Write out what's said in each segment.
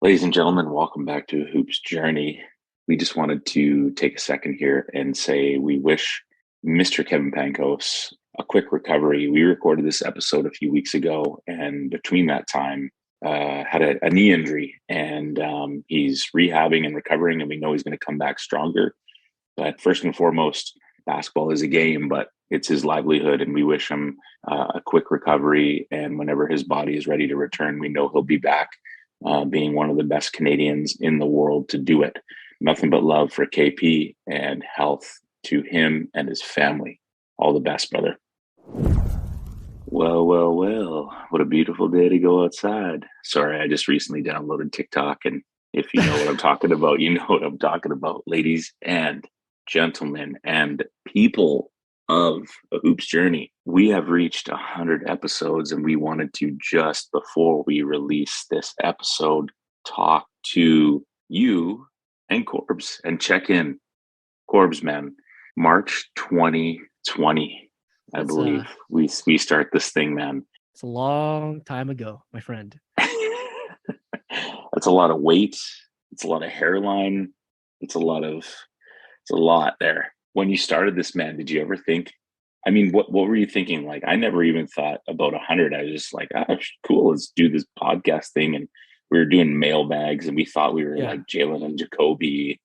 Ladies and gentlemen, welcome back to Hoops Journey. We just wanted to take a second here and say we wish Mr. Kevin Pangos a quick recovery. We recorded this episode a few weeks ago, and between that time, had a knee injury, and he's rehabbing and recovering, and we know he's going to come back stronger. But first and foremost, basketball is a game, but it's his livelihood, and we wish him a quick recovery. And whenever his body is ready to return, we know he'll be back, being one of the best Canadians in the world to do it. Nothing but love for KP and health to him and his family. All the best, brother. Well, well, well. What a beautiful day to go outside. Sorry, I just recently downloaded TikTok, and if you know what I'm talking about, you know what I'm talking about, ladies and gentlemen and people of a Hoops Journey. We have reached 100 episodes, and we wanted to, just before we release this episode, talk to you and Corbs and check in. Corbs, man, March 2020, I believe we start this thing, man. It's a long time ago, my friend. That's a lot of weight. It's a lot of hairline. It's a lot there. When you started this, man, did you ever think, I mean, what were you thinking? Like, I never even thought about 100. I was just like, oh, cool, let's do this podcast thing. And we were doing mailbags, and we thought we were like Jalen and Jacoby.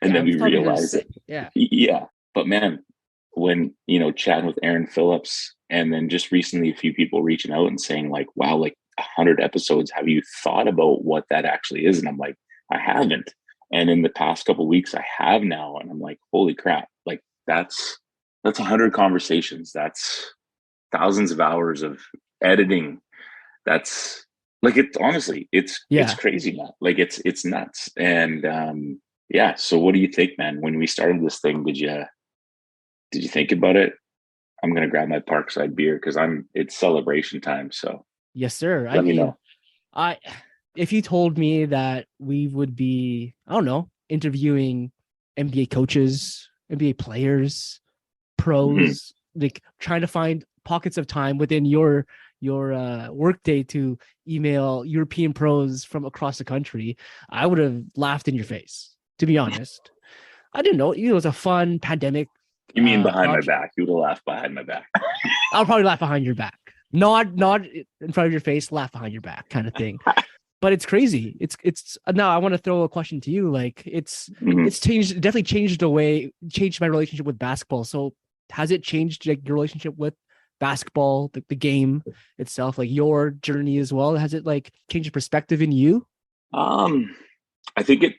And then we realized it. Yeah. But man, when, chatting with Aaron Phillips, and then just recently a few people reaching out and saying like, wow, like 100 episodes, have you thought about what that actually is? And I'm like, I haven't. And in the past couple of weeks, I have now. And I'm like, holy crap, like that's 100 conversations. That's thousands of hours of editing. That's like, it's honestly, it's crazy, man. Like it's nuts. And so what do you think, man? When we started this thing, did you think about it? I'm going to grab my Parkside beer because it's celebration time. So yes, sir. Let me know. If you told me that we would be, I don't know, interviewing NBA coaches, NBA players, pros, like trying to find pockets of time within your workday to email European pros from across the country, I would have laughed in your face, to be honest. I didn't know. It was a fun pandemic. You mean behind my back? You would have laughed behind my back. I'll probably laugh behind your back. Not in front of your face, laugh behind your back kind of thing. But it's crazy. It's now I want to throw a question to you. Like it's changed, definitely changed my relationship with basketball. So has it changed like your relationship with basketball, the game itself, like your journey as well? Has it like changed your perspective in you? I think it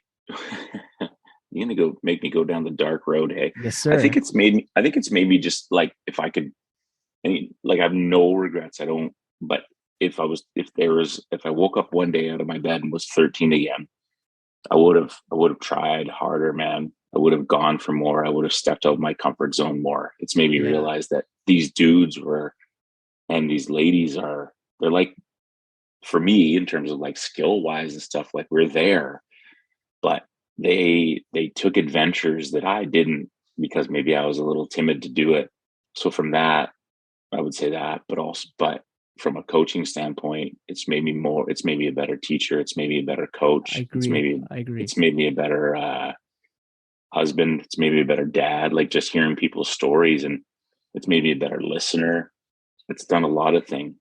you're gonna make me go down the dark road, hey? Yes, sir. I think it's made me just like, if I could, I have no regrets. I don't, but if I woke up one day out of my bed and was 13 again, I would have tried harder, man. I would have gone for more. I would have stepped out of my comfort zone more. It's made me realize that these dudes and these ladies they're like, for me, in terms of like skill wise and stuff, like we're there, but they took adventures that I didn't, because maybe I was a little timid to do it. So from that, I would say that, but from a coaching standpoint, it's made me a better teacher. It's made me a better coach. I agree. It's made me a better husband. It's made me a better dad. Like just hearing people's stories, and it's made me a better listener. It's done a lot of things.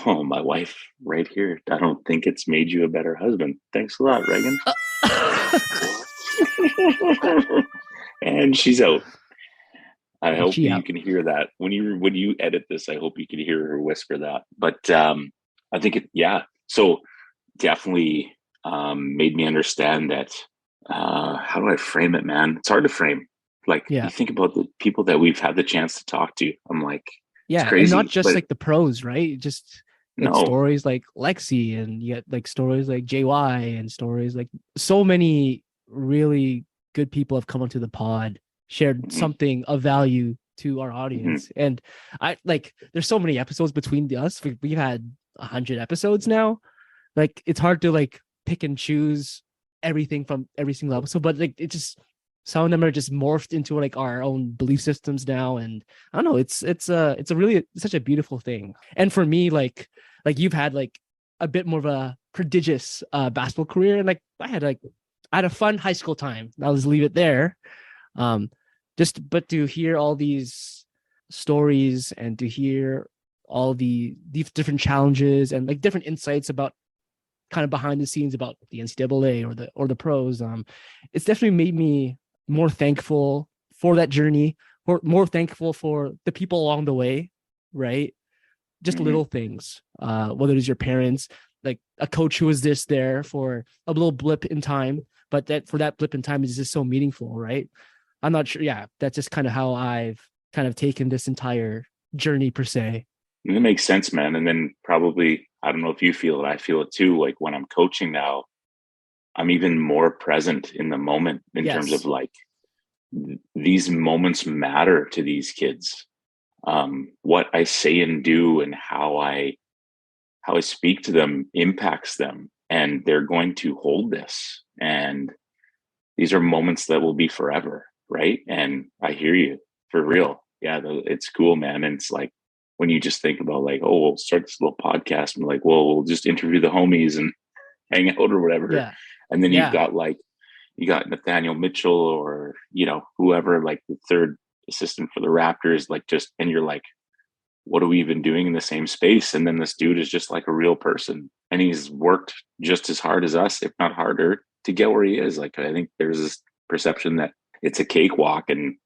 Oh, my wife right here. I don't think it's made you a better husband. Thanks a lot, Reagan. And she's out. I hope you can hear that when you edit this. I hope you can hear her whisper that. But I think so definitely made me understand that. How do I frame it, man? It's hard to frame. Like you think about the people that we've had the chance to talk to. I'm like, it's crazy. And not just like the pros, right? Just like stories like Lexi, and you get like stories like JY, and stories like so many really good people have come onto the pod, shared something of value to our audience. And I like, there's so many episodes between us. We've had 100 episodes now. Like it's hard to like pick and choose everything from every single episode, but like it just, some of them are just morphed into like our own belief systems now. And I don't know, it's a really such a beautiful thing. And for me, like you've had like a bit more of a prodigious basketball career, and like I had a fun high school time. I'll just leave it there. But to hear all these stories and to hear all the different challenges and like different insights about kind of behind the scenes about the NCAA or the pros, it's definitely made me more thankful for that journey, more thankful for the people along the way, right? Just little things, whether it's your parents, like a coach who was just there for a little blip in time, but that for that blip in time is just so meaningful, right? I'm not sure. Yeah, that's just kind of how I've kind of taken this entire journey per se. It makes sense, man. And then probably, I don't know if you feel it, I feel it too. Like when I'm coaching now, I'm even more present in the moment in terms of Yes. like these moments matter to these kids. What I say and do and how I speak to them impacts them, and they're going to hold this. And these are moments that will be forever, right? And I hear you for real. Yeah, it's cool, man. And it's like when you just think about like, oh, we'll start this little podcast and like, well, we'll just interview the homies and hang out or whatever. Yeah. And then Yeah. you got Nathaniel Mitchell or, whoever, like the third assistant for the Raptors, like just, and you're like, what are we even doing in the same space? And then this dude is just like a real person and he's worked just as hard as us, if not harder, to get where he is. Like, I think there's this perception that it's a cakewalk and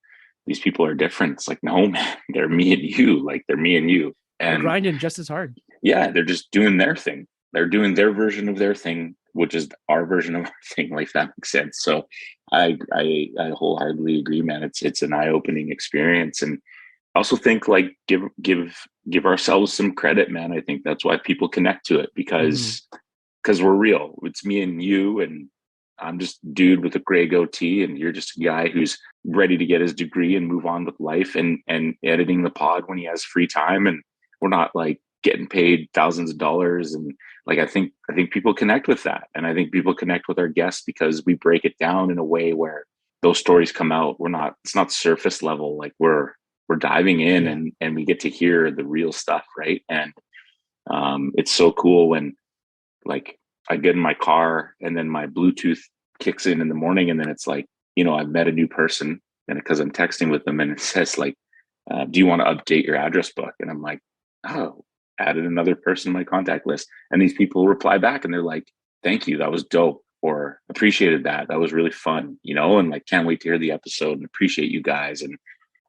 these people are different. It's like, no, man, they're me and you. Like, they're me and you. They're And grinding just as hard. yeah, they're just doing their thing. They're doing their version of their thing, which is our version of our thing. Like, that makes sense. So I wholeheartedly agree, man. It's an eye-opening experience. And I also think like give ourselves some credit, man. I think that's why people connect to it Mm-hmm. because we're real. It's me and you, and I'm just a dude with a gray goatee, and you're just a guy who's ready to get his degree and move on with life and editing the pod when he has free time. And we're not like getting paid thousands of dollars. And like I think people connect with that. And I think people connect with our guests because we break it down in a way where those stories come out. It's not surface level. Like we're diving in Yeah. and we get to hear the real stuff, right? And it's so cool when like I get in my car and then my Bluetooth kicks in the morning, and then it's like, I've met a new person, and because I'm texting with them, and it says like, do you want to update your address book? And I'm like, oh, added another person in my contact list. And these people reply back and they're like, thank you, that was dope, or appreciated that was really fun, and like can't wait to hear the episode and appreciate you guys. And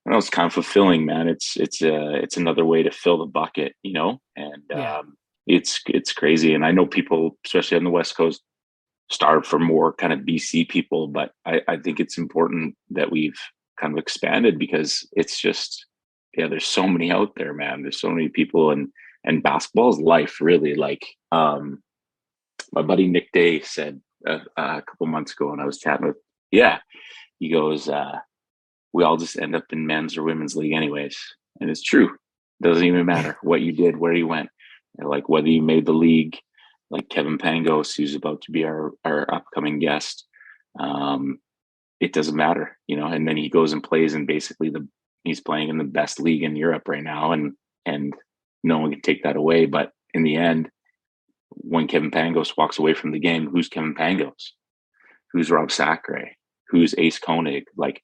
I know it's kind of fulfilling, man. It's another way to fill the bucket, and Yeah. it's crazy. And I know people, especially on the West Coast, starve for more kind of BC people, but I think it's important that we've kind of expanded because it's just, yeah, there's so many out there, man. There's so many people, and basketball is life, really. Like, my buddy Nick Day said a couple months ago when I was chatting with, yeah, he goes, we all just end up in men's or women's league anyways. And it's true. Doesn't even matter what you did, where you went, like whether you made the league, like Kevin Pangos, who's about to be our upcoming guest. It doesn't matter, and then he goes and plays in basically he's playing in the best league in Europe right now. And no one can take that away. But in the end, when Kevin Pangos walks away from the game, who's Kevin Pangos? Who's Rob Sacre? Who's Ace Koenig? Like,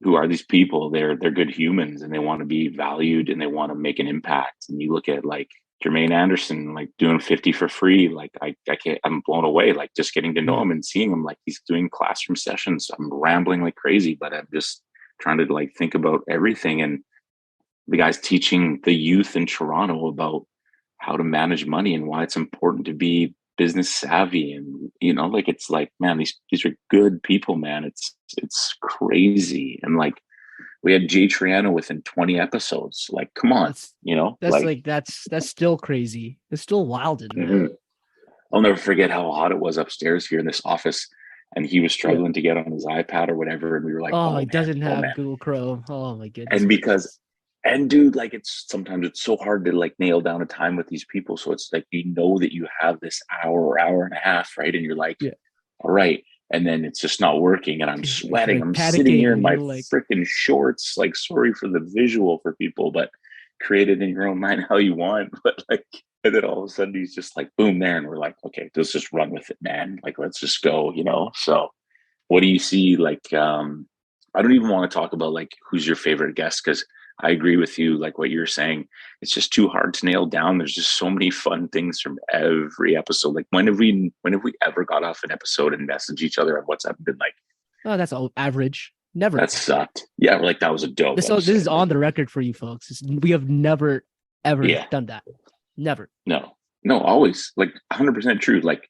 who are these people? They're good humans and they want to be valued and they want to make an impact. And you look at like Jermaine Anderson, like doing 50 for free. Like I can't, I'm blown away. Like just getting to know Yeah. him and seeing him, like he's doing classroom sessions. I'm rambling like crazy, but I'm just trying to like think about everything. And the guy's teaching the youth in Toronto about how to manage money and why it's important to be business savvy. And like it's like, man, these are good people, man. It's crazy. And like we had Jay Triano within 20 episodes. Like, come on, That's like, that's still crazy. It's still wilded, man. mhm. I'll never forget how hot it was upstairs here in this office. And he was Yeah. struggling to get on his iPad or whatever. And we were like, Oh, oh it man, doesn't oh have man. Google Chrome. Oh my goodness And because gracious. and dude, like sometimes it's so hard to like nail down a time with these people. So it's like that you have this hour or hour and a half, right? And you're like, Yeah. all right. And then it's just not working. And I'm You're sweating. like I'm sitting here in panicking. my You're like, freaking shorts. Like, sorry for the visual for people, but create it in your own mind how you want. But like And then all of a sudden he's just like, boom, man. We're like, okay, let's just run with it, man. Like, let's just go, So what do you see? Like, I don't even want to talk about like who's your favorite guest, because I agree with you, like what you're saying. It's just too hard to nail down. There's just so many fun things from every episode. Like when have we ever got off an episode and messaged each other on WhatsApp and been like, Oh, that's all average. Never. that sucked. Yeah, we're like, that was a dope This episode. is on the record for you folks. We have never ever Yeah. done that. Never. No, always like 100% true. Like,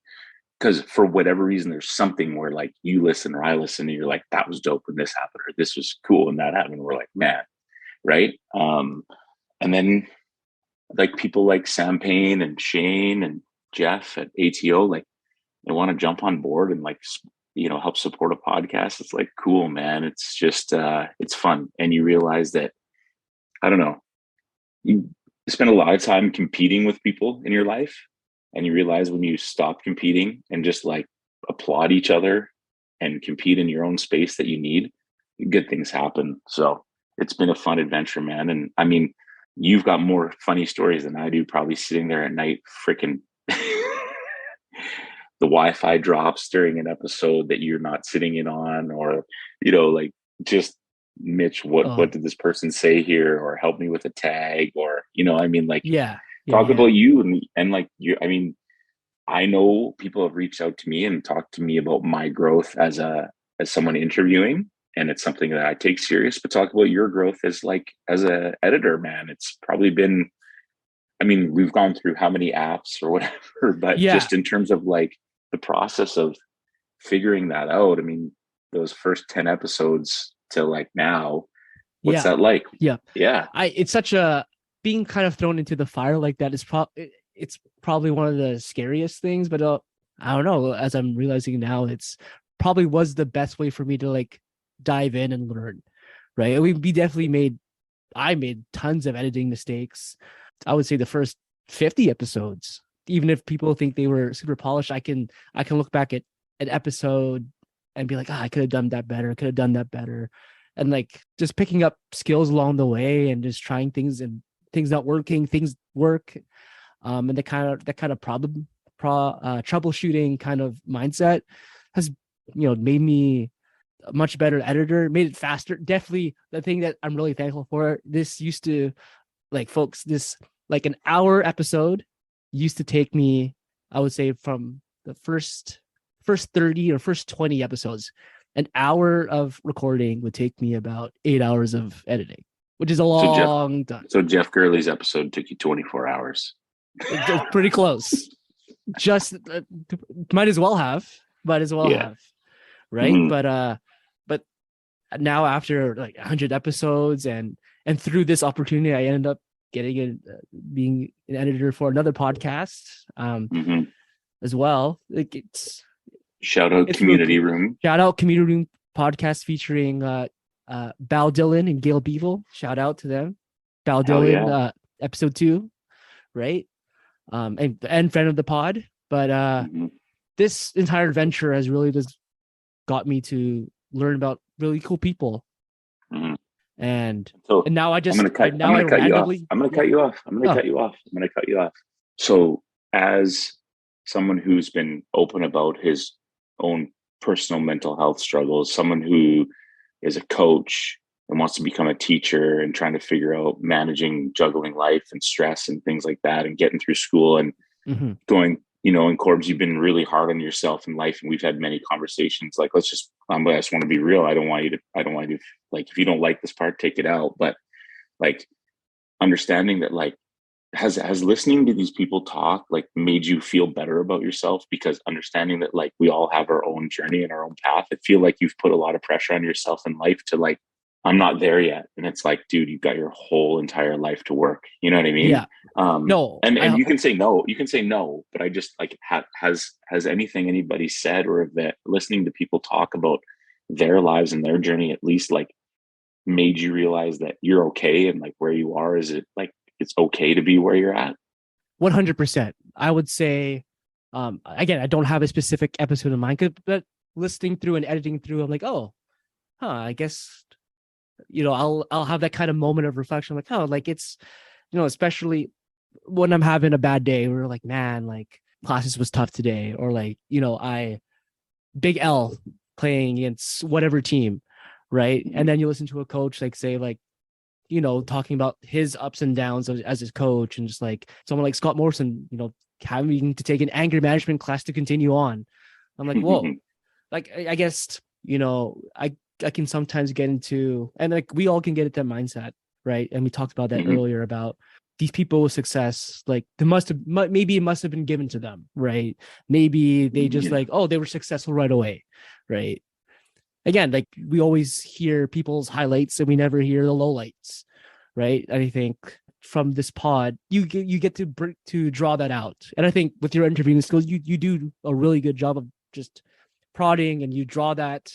because for whatever reason, there's something where like you listen or I listen and you're like, that was dope when this happened, or this was cool and that happened. We're like, man, right? And then like people like Sam Payne and Shane and Jeff at ATO, like they want to jump on board and like help support a podcast. It's like cool, man. It's just it's fun, and you realize that, I don't know, you spend a lot of time competing with people in your life, and you realize when you stop competing and just like applaud each other and compete in your own space that you need, good things happen. So it's been a fun adventure, man. And I mean, you've got more funny stories than I do, probably sitting there at night freaking the Wi-Fi drops during an episode that you're not sitting in on, or like, just Mitch, what did this person say here, or help me with a tag, or I mean, like, talk about you and like you. I mean, I know people have reached out to me and talked to me about my growth as someone interviewing, and it's something that I take serious. But talk about your growth as a editor, man. It's probably been, I mean, we've gone through how many apps or whatever, but just in terms of like the process of figuring that out, I mean, those first 10 episodes to like now, what's that like? Yeah. It's such a, being kind of thrown into the fire like that is it's probably one of the scariest things, but I don't know, as I'm realizing now, it's probably was the best way for me to like dive in and learn, right? I made tons of editing mistakes. I would say the first 50 episodes, even if people think they were super polished, I can look back at an episode and be like, I could have done that better. And like just picking up skills along the way and just trying things, and things not working, things work. And that kind of problem troubleshooting kind of mindset has, made me a much better editor, made it faster. Definitely the thing that I'm really thankful for. This used to, like, folks, this like an hour episode used to take me, I would say, from the first 30 or first 20 episodes, an hour of recording would take me about 8 hours of editing, which is a long time. So Jeff Gurley's episode took you 24 hours. It's pretty close. Just might as well have, right? Mm-hmm. But now after like 100 episodes and through this opportunity, I ended up being an editor for another podcast as well. Like, it's shout out Community Room. Shout out Community Room podcast featuring Bal Dylan and Gail Beevil. Shout out to them. Bal Dylan, episode 2, right? And friend of the pod. But this entire adventure has really just got me to learn about really cool people. Mm-hmm. And now I'm going to cut you off. So as someone who's been open about his own personal mental health struggles, someone who is a coach and wants to become a teacher and trying to figure out juggling life and stress and things like that, and getting through school and going, in Corbs, you've been really hard on yourself in life. And we've had many conversations. Like, I just want to be real. I don't want you to like, if you don't like this part, take it out. But like, understanding that, like, has listening to these people talk like made you feel better about yourself? Because understanding that like we all have our own journey and our own path, I feel like you've put a lot of pressure on yourself in life to like, I'm not there yet. And it's like, dude, you've got your whole entire life to work. You know what I mean? Yeah. No. And you can say no, but I just like, has anybody said, or that listening to people talk about their lives and their journey at least like made you realize that you're okay and like where you are, is it like, it's okay to be where you're at? 100%. I would say, again, I don't have a specific episode in mind, but listening through and editing through, I'm like, I guess, I'll have that kind of moment of reflection. Like, it's, especially when I'm having a bad day, we're like, man, like classes was tough today, or like, I big L playing against whatever team, right? And then you listen to a coach like say like, talking about his ups and downs as his coach, and just like someone like Scott Morrison, having to take an anger management class to continue on. I'm like, whoa, like I guess, I can sometimes get into, and like we all can get into that mindset, right? And we talked about that earlier about these people with success, like maybe it must have been given to them, right? Maybe they just like, oh, they were successful right away, right? Again, like we always hear people's highlights and we never hear the lowlights, right? And I think from this pod, you get to draw that out. And I think with your interviewing skills, you do a really good job of just prodding, and you draw that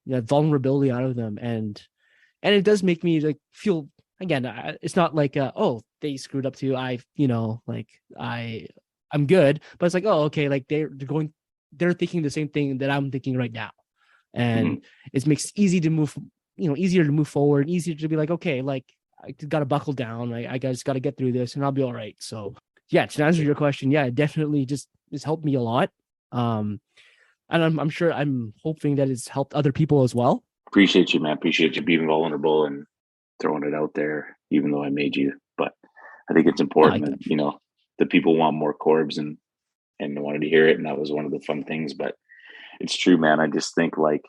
vulnerability out of them, and it does make me like feel, again, it's not like oh, they screwed up too, like I'm good, but it's like, oh, okay, like they're thinking the same thing that I'm thinking right now, and it makes easier to move forward, easier to be like, okay, like I gotta buckle down, I just gotta get through this and I'll be all right. So yeah, to answer your question, yeah, it definitely just has helped me a lot. And I'm sure, I'm hoping that it's helped other people as well. Appreciate you, man. Appreciate you being vulnerable and throwing it out there, even though I made you. But I think it's important that, the people want more Corbs and wanted to hear it. And that was one of the fun things. But it's true, man. I just think like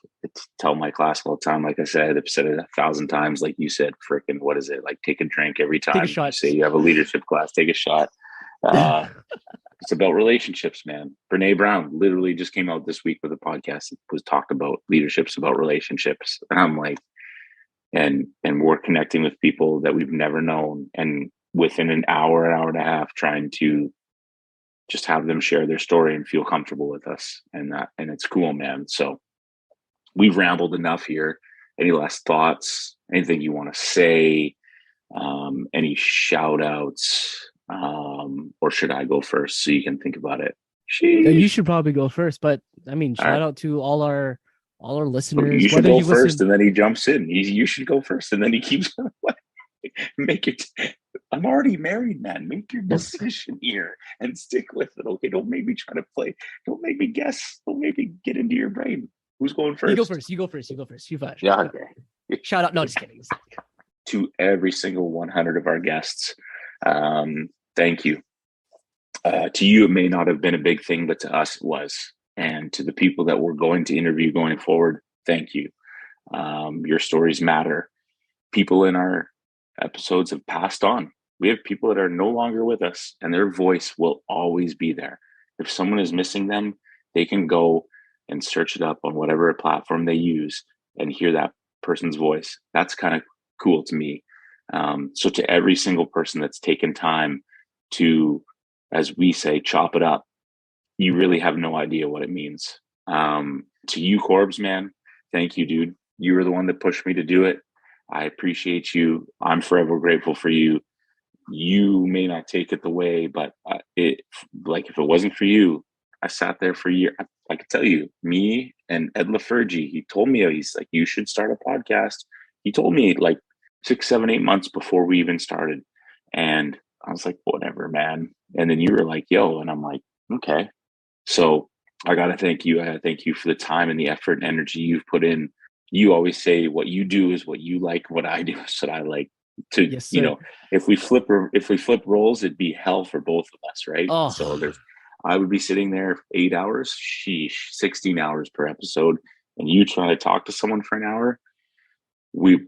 tell my class all the time. Like I said, I've said it 1,000 times. Like you said, freaking, what is it? Like take a drink every time. Take a shot. You say you have a leadership class, take a shot. It's about relationships, man. Brene Brown literally just came out this week with a podcast that was talked about leaderships, about relationships. And I'm like, and we're connecting with people that we've never known. And within an hour and a half, trying to just have them share their story and feel comfortable with us. And it's cool, man. So we've rambled enough here. Any last thoughts? Anything you want to say? Any shout outs? Or should I go first so you can think about it? Sheesh. You should probably go first, but I mean, shout out to all our listeners. You should go first, and then he jumps in. You should go first, and then he keeps make it. I'm already married, man. Make your decision here and stick with it. Okay, don't make me try to play. Don't make me guess. Don't make me get into your brain. Who's going first? You go first. You first. Yeah. Okay. Shout out. No, just kidding. To every single 100 of our guests, thank you. To you, it may not have been a big thing, but to us, it was. And to the people that we're going to interview going forward, thank you. Your stories matter. People in our episodes have passed on. We have people that are no longer with us, and their voice will always be there. If someone is missing them, they can go and search it up on whatever platform they use and hear that person's voice. That's kind of cool to me. So to every single person that's taken time to, as we say, chop it up, you really have no idea what it means. To you, Corbs, man, thank you, dude. You were the one that pushed me to do it. I appreciate you. I'm forever grateful for you. You may not take it the way, but if it wasn't for you, I sat there for a year. I could tell you, me and Ed LaFergie, he told me, he's like, you should start a podcast. He told me like 6, 7, 8 months before we even started. And I was like, whatever, man. And then you were like, yo, and I'm like, okay. So I got to thank you. I got to thank you for the time and the effort and energy you've put in. You always say what you do is what you like. What I do is what I like. To, yes, if we flip roles, it'd be hell for both of us, right? Oh. So I would be sitting there 8 hours, 16 hours per episode, and you try to talk to someone for an hour.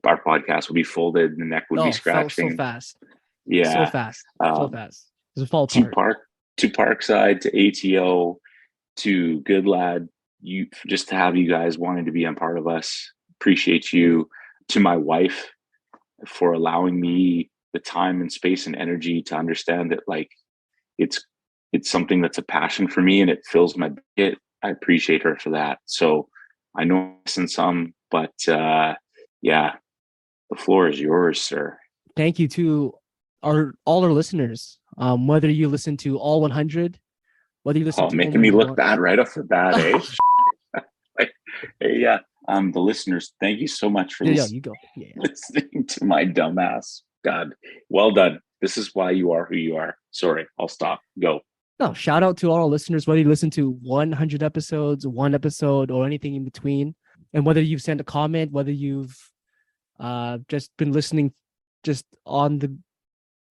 Our podcast would be folded, and the neck would be scratching. So fast. Yeah. So fast. It's a fall apart. To Parkside, to ATO, to Good Lad, you just to have you guys wanting to be a part of us. Appreciate you. To my wife for allowing me the time and space and energy to understand that like it's something that's a passion for me and it fills my bucket. I appreciate her for that. So I know I'm missing some, but yeah, the floor is yours, sir. Thank you to all our listeners. Whether you listen to all 100, whether you listen to making me look bad right off the bat, eh? Hey, the listeners, thank you so much for listening to my dumbass. God, well done. This is why you are who you are. Sorry, I'll stop. Go. No, shout out to all our listeners, whether you listen to 100 episodes, one episode, or anything in between. And whether you've sent a comment, whether you've just been listening just on the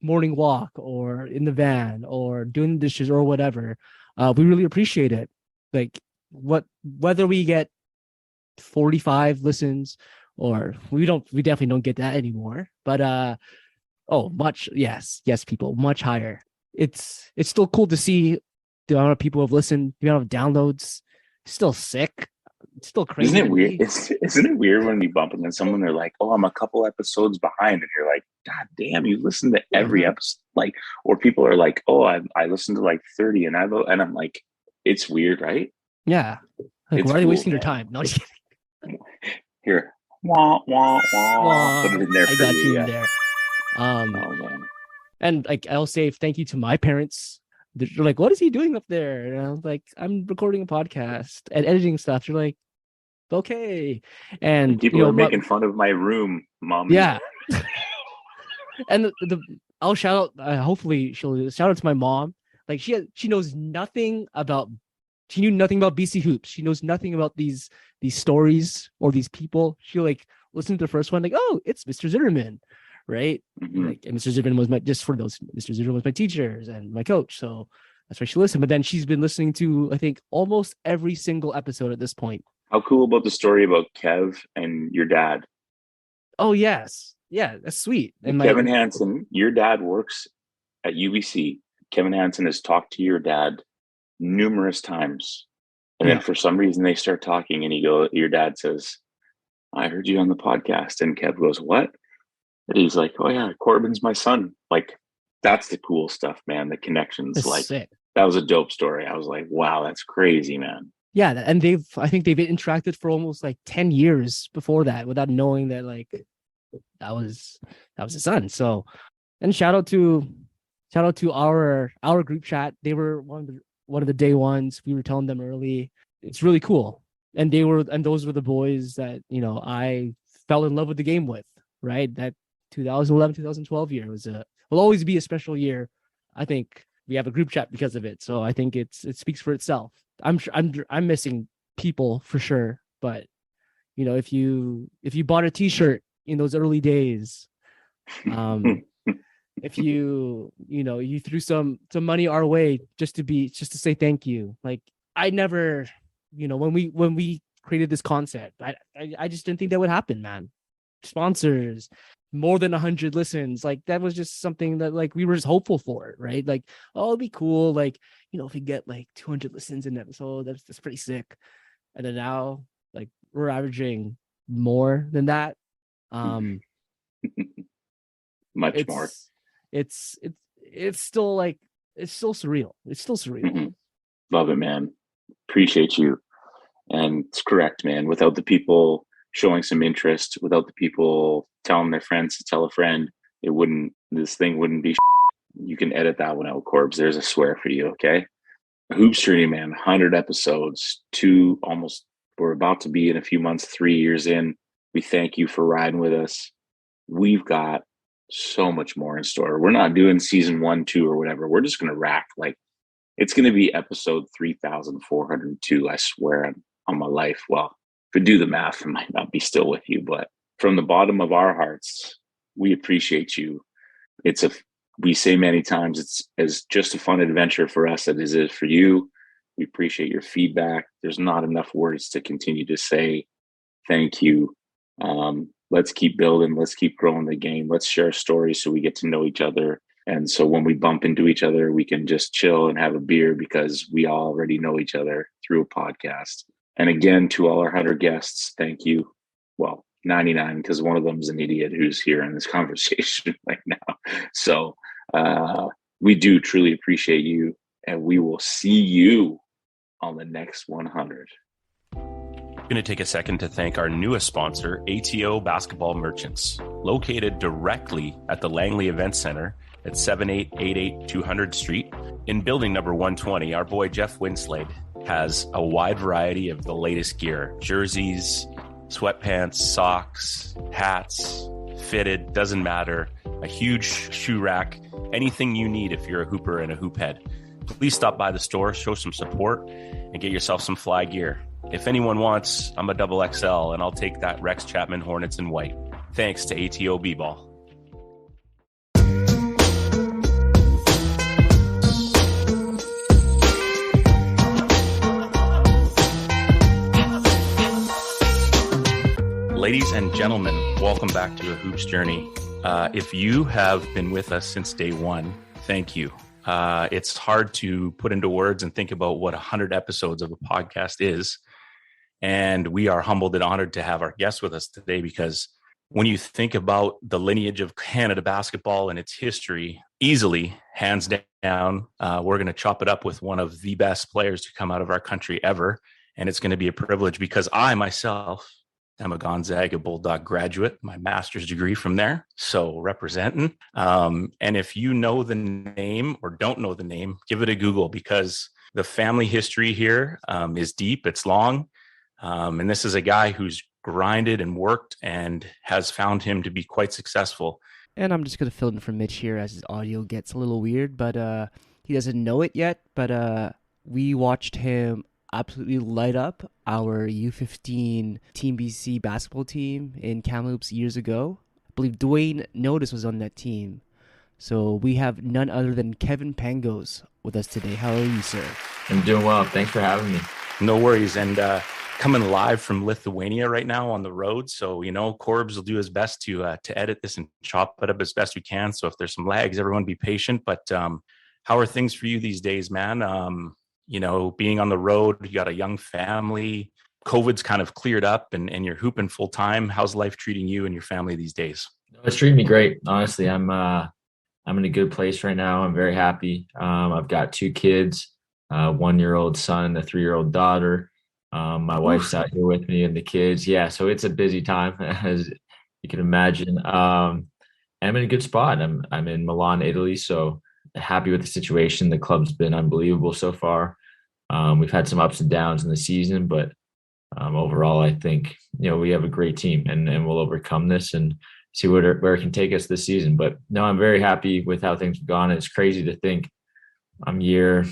morning walk or in the van or doing the dishes or whatever, we really appreciate it. Like whether we get 45 listens or we definitely don't get that anymore. But yes, people, much higher. It's still cool to see the amount of people who have listened, the amount of downloads. Still sick. It's still crazy. Isn't it weird? Isn't it weird when we bump into someone, they're like, "Oh, I'm a couple episodes behind," and you're like, "God damn, you listen to every episode!" Like, or people are like, "Oh, I listened to like 30," and I'm like, it's weird, right? Yeah. Like, why are you wasting your time? No, just kidding. Here, wah wah wah. Put it in there. I got you in there. Oh man. And like, I'll say thank you to my parents. They're like, "What is he doing up there?" And I was like, "I'm recording a podcast and editing stuff." They're like, "Okay." And people are making fun of my room, Mom. Yeah. And I'll shout out. Hopefully, she'll shout out to my mom. Like she knows nothing about. She knew nothing about BC hoops. She knows nothing about these stories or these people. She like listened to the first one, like, "Oh, it's Mr. Zitterman." Right? Mm-hmm. Like, and Mr. Zitterman was Mr. Zitterman was my teachers and my coach. So that's why she listened. But then she's been listening to, I think, almost every single episode at this point. How cool about the story about Kev and your dad? Oh, yes. Yeah, that's sweet. And Kevin Hansen, your dad works at UBC. Kevin Hansen has talked to your dad numerous times. And then for some reason they start talking and your dad says, "I heard you on the podcast." And Kev goes, "What?" And he's like, "Oh yeah, Corbin's my son." Like, that's the cool stuff, man. The connections. That's like sick. That was a dope story. I was like, wow, that's crazy, man. Yeah. And I think they've interacted for almost like 10 years before that without knowing that like that was his son. So, and shout out to our group chat. They were one of the day ones. We were telling them early. It's really cool. And those were the boys that, I fell in love with the game with, right? That 2011, 2012 year will always be a special year. I think we have a group chat because of it. So I think it speaks for itself. I'm missing people for sure. But, if you bought a t-shirt in those early days, if you threw some money our way just to say thank you. Like, I never, when we created this concept, I just didn't think that would happen, man. Sponsors, more than 100 listens, like that was just something that like we were just hopeful for, right? Like, oh, it'd be cool, like, if we get like 200 listens in an episode, that's pretty sick. And then now, like, we're averaging more than that. Much more. It's still like, it's still surreal. Mm-hmm. Love it, man. Appreciate you. And it's correct, man. Without the people showing some interest, without the people telling their friends to tell a friend, this thing wouldn't be. You can edit that one out, Corbs. There's a swear for you, okay? Hoops Journey, man. 100 episodes. We're about to be in a few months, 3 years in. We thank you for riding with us. We've got so much more in store. We're not doing season 1, 2, or whatever. We're just going to rack. Like, it's going to be episode 3,402. I swear on my life. Well, if you do the math, I might not be still with you, but from the bottom of our hearts, we appreciate you. We say many times, it's as just a fun adventure for us as it is for you. We appreciate your feedback. There's not enough words to continue to say thank you. Let's keep building. Let's keep growing the game. Let's share stories so we get to know each other. And so when we bump into each other, we can just chill and have a beer because we already know each other through a podcast. And again, to all our 100 guests, thank you. Well, 99, because one of them is an idiot who's here in this conversation right now. So we do truly appreciate you, and we will see you on the next 100. I'm going to take a second to thank our newest sponsor, ATO Basketball Merchants, located directly at the Langley Event Center at 7888 200 Street. In building number 120, our boy Jeff Winslade has a wide variety of the latest gear: jerseys, sweatpants, socks, hats, fitted, doesn't matter, a huge shoe rack, anything you need if you're a hooper and a hoop head. Please stop by the store, show some support, and get yourself some fly gear. If anyone wants, I'm a double XL, and I'll take that Rex Chapman Hornets in white. Thanks to ATO B-Ball. Ladies and gentlemen, welcome back to A Hoops Journey. If you have been with us since day one, thank you. It's hard to put into words and think about what 100 episodes of a podcast is. And we are humbled and honored to have our guest with us today, because when you think about the lineage of Canada basketball and its history, easily, hands down, we're going to chop it up with one of the best players to come out of our country ever. And it's going to be a privilege because I myself, I'm a Gonzaga Bulldog graduate, my master's degree from there. So representing. And if you know the name or don't know the name, give it a Google, because the family history here is deep, it's long. And this is a guy who's grinded and worked and has found him to be quite successful. And I'm just going to fill in for Mitch here as his audio gets a little weird, but he doesn't know it yet. But we watched him absolutely light up our U15 Team BC basketball team in Kamloops years ago. I believe Dwayne Notice was on that team. So we have none other than Kevin Pangos with us today. How are you, sir? I'm doing well. Thanks for having me. No worries. And coming live from Lithuania right now on the road. So, Corbs will do his best to edit this and chop it up as best we can. So if there's some lags, everyone be patient. But how are things for you these days, man? Being on the road, you got a young family, COVID's kind of cleared up and you're hooping full time. How's life treating you and your family these days? It's treating me great. Honestly, I'm in a good place right now. I'm very happy. I've got 2 kids, a 1-year-old son and a 3-year-old daughter. My wife's out here with me and the kids. Yeah. So it's a busy time, as you can imagine. I'm in a good spot. I'm in Milan, Italy. So happy with the situation. The club's been unbelievable so far. We've had some ups and downs in the season, but overall, I think, we have a great team and we'll overcome this and see where it can take us this season. But no, I'm very happy with how things have gone. It's crazy to think I'm year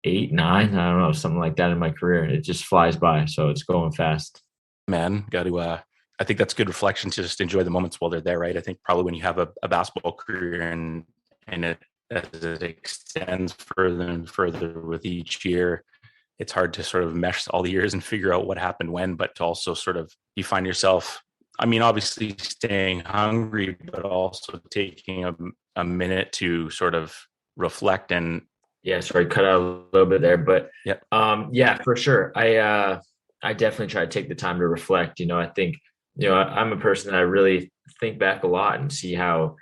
8, 9, I don't know, something like that in my career. It just flies by. So it's going fast. Man, got to, I think that's good reflection to just enjoy the moments while they're there, right? I think probably when you have a basketball career and it, as it extends further and further with each year, it's hard to sort of mesh all the years and figure out what happened when, but to also sort of, you find yourself, obviously staying hungry, but also taking a minute to sort of reflect and. Yeah, sorry, cut out a little bit there, but yeah, yeah, for sure. I definitely try to take the time to reflect. I think, I'm a person that I really think back a lot and see how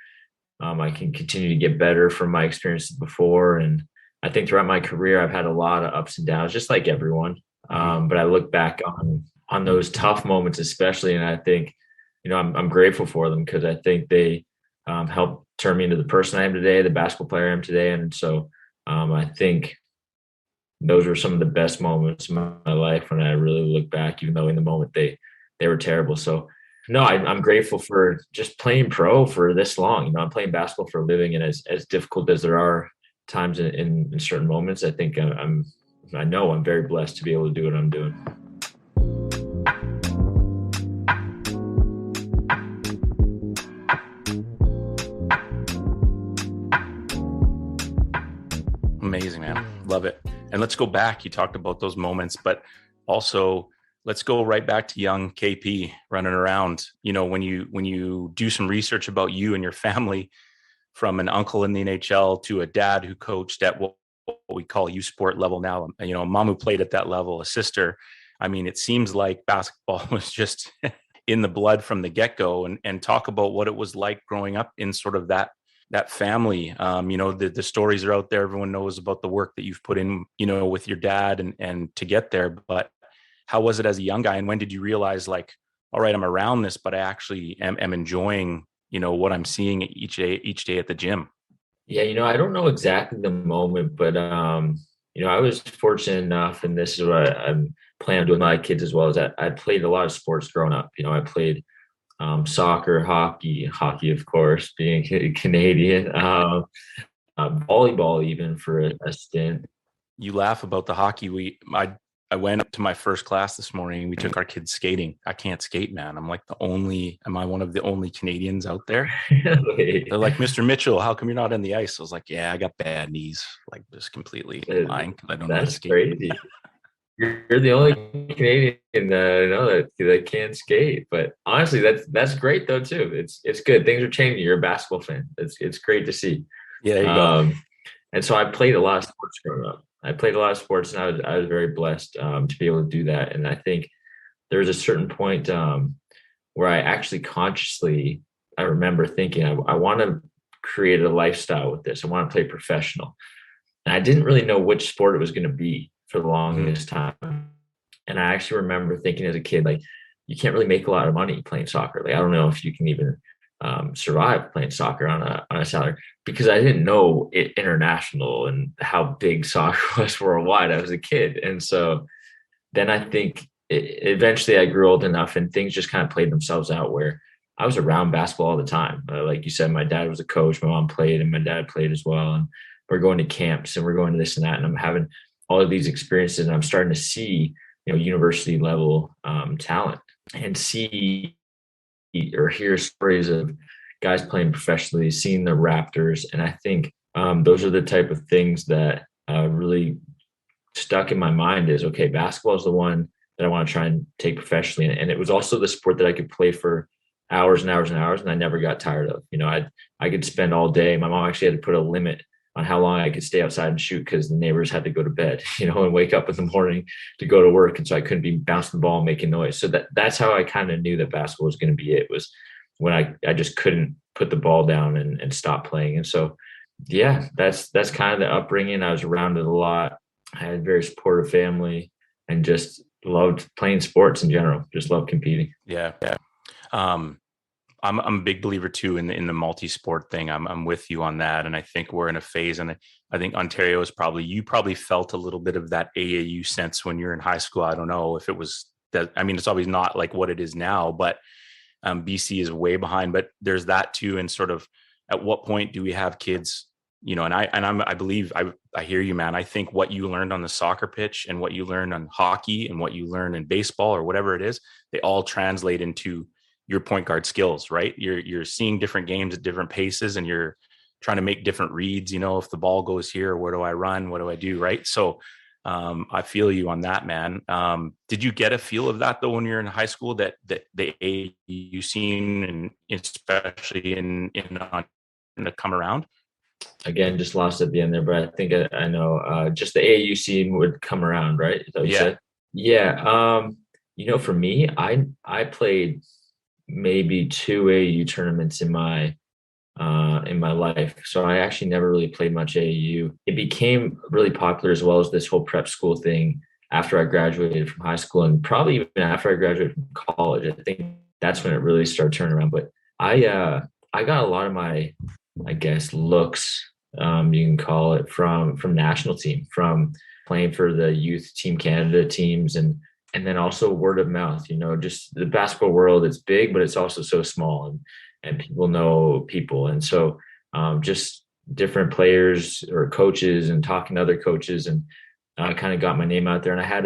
I can continue to get better from my experiences before. And I think throughout my career, I've had a lot of ups and downs, just like everyone. But I look back on those tough moments, especially, and I think, I'm grateful for them because I think they helped turn me into the person I am today, the basketball player I am today. And so I think those were some of the best moments in my life when I really look back, even though in the moment they were terrible. So no, I'm grateful for just playing pro for this long. I'm playing basketball for a living, and as difficult as there are times in certain moments, I think I know I'm very blessed to be able to do what I'm doing. Amazing, man. Love it. And let's go back. You talked about those moments, but also let's go right back to young KP running around. When you do some research about you and your family, from an uncle in the NHL to a dad who coached at what we call U Sport level now, a mom who played at that level, a sister. It seems like basketball was just in the blood from the get-go, and talk about what it was like growing up in sort of that family. The stories are out there. Everyone knows about the work that you've put in, with your dad and to get there. But how was it as a young guy? And when did you realize, like, all right, I'm around this, but I actually am enjoying, what I'm seeing each day at the gym? Yeah, I don't know exactly the moment, but I was fortunate enough, and this is what I'm planning on doing with my kids as well, is that I played a lot of sports growing up. I played soccer, hockey, of course, being Canadian. volleyball even for a stint. You laugh about the hockey. I went up to my first class this morning. We took our kids skating. I can't skate, man. I'm like am I one of the only Canadians out there? They're like, Mr. Mitchell, how come you're not on the ice? I was like, yeah, I got bad knees. Like, just completely lying because I don't know how to skate. Crazy. You're the only Canadian that can skate. But honestly, that's great though too. It's good. Things are changing. You're a basketball fan. It's great to see. Yeah, there you go. And so I played a lot of sports growing up. I played a lot of sports, and I was very blessed to be able to do that. And I think there's a certain point where I actually consciously, I remember thinking, I want to create a lifestyle with this. I want to play professional. And I didn't really know which sport it was going to be for the longest time. And I actually remember thinking as a kid, like, you can't really make a lot of money playing soccer. Like, I don't know if you can even survive playing soccer on a salary, because I didn't know it international and how big soccer was worldwide. I was a kid. And so then I think eventually I grew old enough and things just kind of played themselves out where I was around basketball all the time. Like you said, my dad was a coach, my mom played, and my dad played as well. And we're going to camps and we're going to this and that. And I'm having all of these experiences, and I'm starting to see, university level talent and see or hear stories of guys playing professionally, seeing the Raptors. And I think those are the type of things that really stuck in my mind is, okay, basketball is the one that I want to try and take professionally. And it was also the sport that I could play for hours and hours and hours, and I never got tired of. I could spend all day. My mom actually had to put a limit on how long I could stay outside and shoot because the neighbors had to go to bed, and wake up in the morning to go to work. And so I couldn't be bouncing the ball and making noise. So that's how I kind of knew that basketball was going to be it, was when I just couldn't put the ball down and stop playing. And so, yeah, that's kind of the upbringing. I was around it a lot. I had a very supportive family and just loved playing sports in general, just loved competing. Yeah. I'm a big believer too in the multi-sport thing. I'm with you on that. And I think we're in a phase, and I think Ontario is you probably felt a little bit of that AAU sense when you're in high school. I don't know if it was that. I mean, it's always not like what it is now, but BC is way behind, but there's that too. And sort of at what point do we have kids, I believe I hear you, man. I think what you learned on the soccer pitch and what you learned on hockey and what you learn in baseball or whatever it is, they all translate into your point guard skills, right? You're seeing different games at different paces, and you're trying to make different reads. If the ball goes here, where do I run? What do I do? Right. So I feel you on that, man. Did you get a feel of that though when you're in high school, that the AAU scene, and especially in to come around? Again, just lost at the end there, but I think I know just the AAU scene would come around, right? Is that what you said? Yeah. For me, I played maybe 2 AAU tournaments in my life. So I actually never really played much AAU. It became really popular as well as this whole prep school thing after I graduated from high school, and probably even after I graduated from college. I think that's when it really started turning around. But I got a lot of my, I guess, looks, you can call it, from national team, from playing for the youth Team Canada teams, and then also word of mouth. Just the basketball world, it's big, but it's also so small, and people know people. And so just different players or coaches and talking to other coaches, and kind of got my name out there. And I had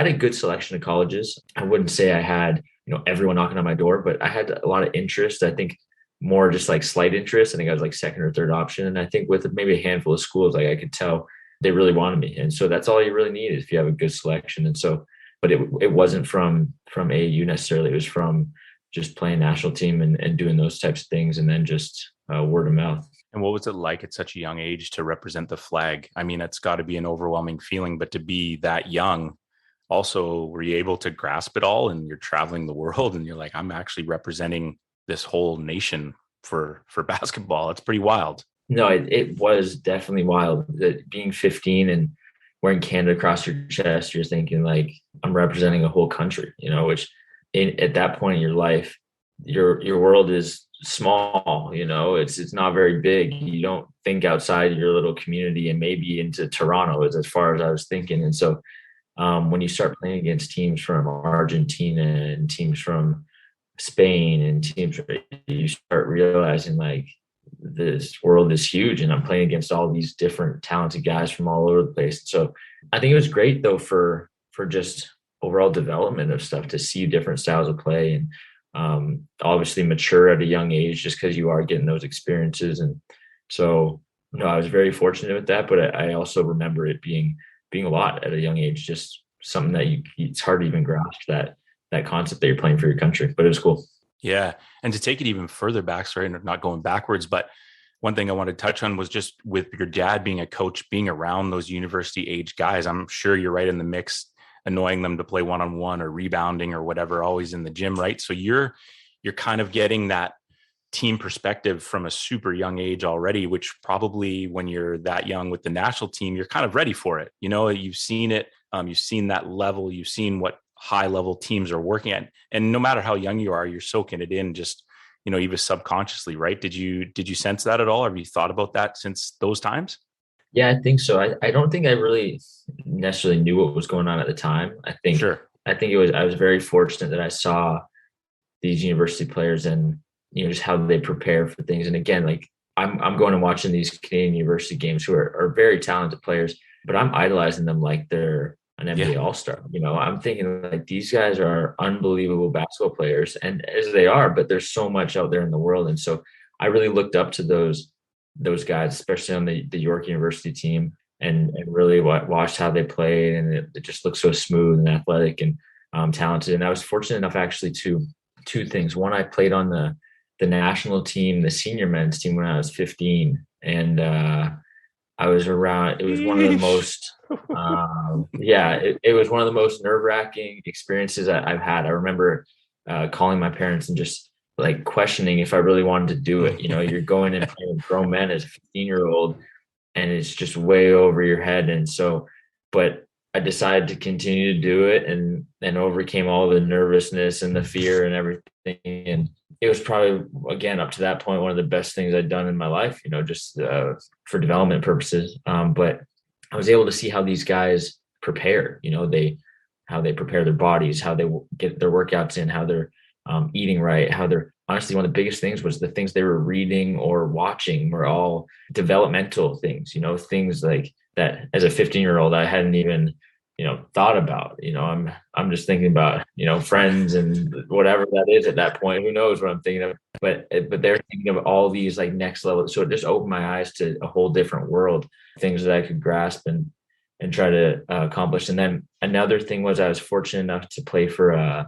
a good selection of colleges. I wouldn't say I had, everyone knocking on my door, but I had a lot of interest. I think more just like slight interest. I think I was like second or third option. And I think with maybe a handful of schools, like I could tell they really wanted me. And so that's all you really need, is if you have a good selection. And so, but it wasn't from AAU necessarily. It was from just playing national team and doing those types of things, and then just word of mouth. And what was it like at such a young age to represent the flag? I mean, it's got to be an overwhelming feeling, but to be that young, also, were you able to grasp it all? And you're traveling the world, and you're like, I'm actually representing this whole nation for basketball. It's pretty wild. No, it was definitely wild. That being 15 and wearing Canada across your chest, you're thinking like, I'm representing a whole country, which at that point in your life, your world is small, it's not very big. You don't think outside your little community and maybe into Toronto, is as far as I was thinking. And so when you start playing against teams from Argentina and teams from Spain and teams, you start realizing like this world is huge and I'm playing against all these different talented guys from all over the place. So I think it was great though for just overall development of stuff, to see different styles of play and obviously mature at a young age, just because you are getting those experiences. And so, I was very fortunate with that, but I also remember it being a lot at a young age, just something that it's hard to even grasp that concept that you're playing for your country, but it was cool. Yeah. And to take it even further back, sorry, not going backwards, but one thing I wanted to touch on was just with your dad being a coach, being around those university age guys. I'm sure you're right in the mix, annoying them to play one-on-one or rebounding or whatever, always in the gym, right? So you're kind of getting that team perspective from a super young age already, which probably when you're that young with the national team, you're kind of ready for it. You've seen it. You've seen that level. You've seen what high level teams are working at. And no matter how young you are, you're soaking it in just, even subconsciously, right? Did you sense that at all? Have you thought about that since those times? Yeah, I think so. I don't think I really necessarily knew what was going on at the time. I think I was very fortunate that I saw these university players and, just how they prepare for things. And again, like I'm going and watching these Canadian university games who are very talented players, but I'm idolizing them like they're an NBA All-Star. I'm thinking like these guys are unbelievable basketball players, and as they are, but there's so much out there in the world. And so I really looked up to those guys, especially on the York University team, and really watched how they played, and it just looked so smooth and athletic and talented. And I was fortunate enough actually to two things. One, I played on the national team, the senior men's team, when I was 15, and I was around. It was one of the most, it was one of the most nerve-wracking experiences I've had. I remember calling my parents and just like questioning if I really wanted to do it. You're going and playing with grown men as a 15-year-old, and it's just way over your head. And so, but I decided to continue to do it and overcame all the nervousness and the fear and everything. And it was probably, again, up to that point, one of the best things I'd done in my life, just for development purposes. But I was able to see how these guys prepare, how they prepare their bodies, how they get their workouts in, how they're eating right, how they're, honestly, one of the biggest things was the things they were reading or watching were all developmental things, things like that as a 15-year-old, I hadn't even, thought about. I'm just thinking about, friends and whatever that is at that point. Who knows what I'm thinking of? But they're thinking of all these like next level. So it just opened my eyes to a whole different world, things that I could grasp and try to accomplish. And then another thing was I was fortunate enough to play for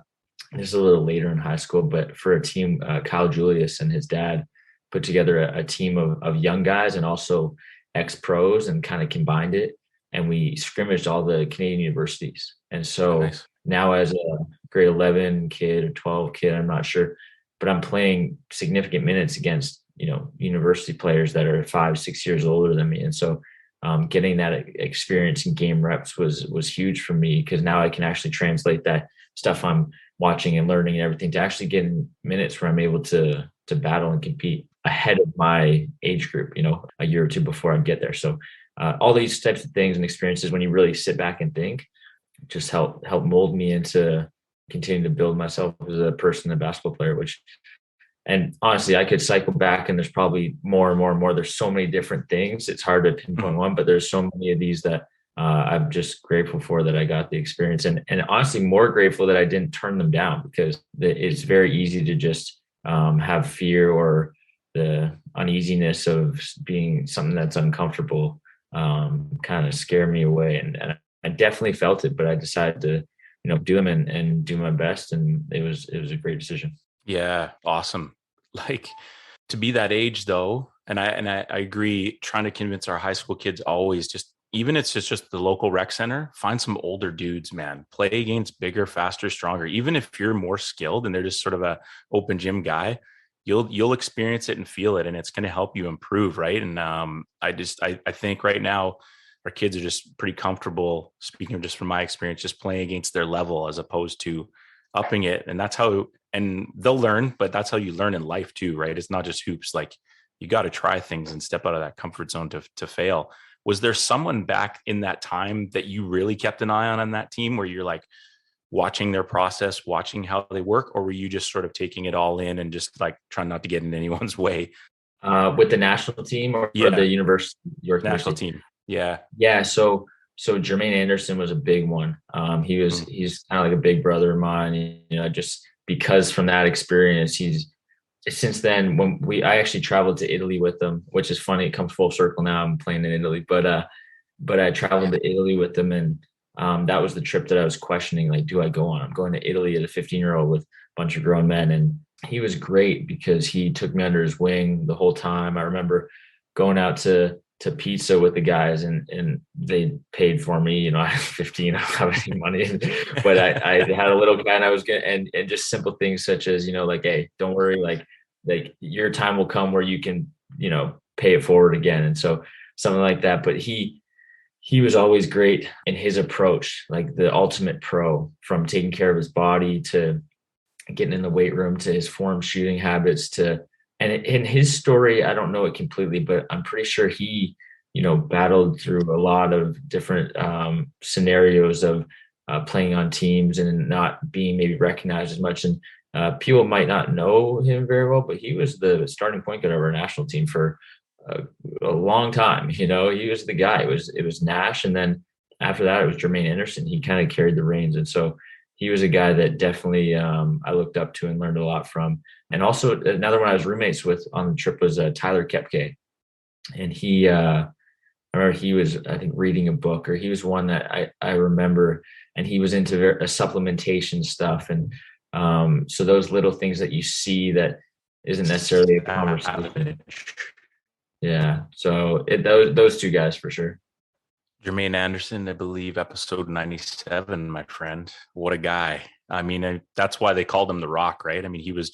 this is a little later in high school, but for a team, Kyle Julius and his dad put together a team of young guys and also ex-pros and kind of combined it. And we scrimmaged all the Canadian universities. And so now as a grade 11 kid or 12 kid, I'm not sure, but I'm playing significant minutes against, university players that are 5-6 years older than me. And so getting that experience in game reps was huge for me, because now I can actually translate that stuff I'm watching and learning and everything to actually get in minutes where I'm able to battle and compete ahead of my age group, a year or two before I get there. So all these types of things and experiences, when you really sit back and think, just help mold me into continuing to build myself as a person, a basketball player, and honestly, I could cycle back and there's probably more and more and more. There's so many different things. It's hard to pinpoint one, but there's so many of these that I'm just grateful for that I got the experience, and honestly more grateful that I didn't turn them down, because it's very easy to just have fear or the uneasiness of being something that's uncomfortable kind of scare me away. And I definitely felt it, but I decided to, do them and do my best. And it was a great decision. Yeah. Awesome. Like, to be that age though. And I agree, trying to convince our high school kids always just, even if it's just the local rec center, find some older dudes, man, play against bigger, faster, stronger. Even if you're more skilled and they're just sort of a open gym guy, you'll experience it and feel it, and it's going to help you improve. Right. And I think right now our kids are just pretty comfortable, speaking of just from my experience, just playing against their level as opposed to upping it. And that's how, and they'll learn, but that's how you learn in life too, right? It's not just hoops. Like, you got to try things and step out of that comfort zone to fail. Was there someone back in that time that you really kept an eye on that team, where you're like watching their process, watching how they work, or were you just sort of taking it all in and just like trying not to get in anyone's way? With the national team or the university, York national University team. Yeah. Yeah. So Jermaine Anderson was a big one. He's kind of like a big brother of mine, just because from that experience, since then I actually traveled to Italy with them, which is funny. It comes full circle now. I'm playing in Italy, but I traveled to Italy with them, and that was the trip that I was questioning, like, do I go on? I'm going to Italy as a 15-year-old with a bunch of grown men. And he was great because he took me under his wing the whole time. I remember going out to pizza with the guys, and they paid for me. I was 15, I don't have any money, but I had a little guy, and I was getting, and just simple things such as, like, hey, don't worry, like your time will come where you can, pay it forward again. And so something like that. But he was always great in his approach, like the ultimate pro, from taking care of his body to getting in the weight room to his form shooting habits and in his story, I don't know it completely, but I'm pretty sure he, battled through a lot of different scenarios of playing on teams and not being maybe recognized as much. And people might not know him very well, but he was the starting point guard of our national team for a long time. He was the guy. It was Nash, and then after that, it was Jermaine Anderson. He kind of carried the reins, and so he was a guy that definitely I looked up to and learned a lot from. And also another one I was roommates with on the trip was Tyler Kepke. And I remember he was, I think, reading a book, or he was one that I remember, and he was into supplementation stuff. And so those little things that you see that isn't necessarily a conversation. Yeah. So those two guys for sure. Jermaine Anderson, I believe, episode 97, my friend. What a guy. I mean, that's why they called him the Rock, right? I mean, he was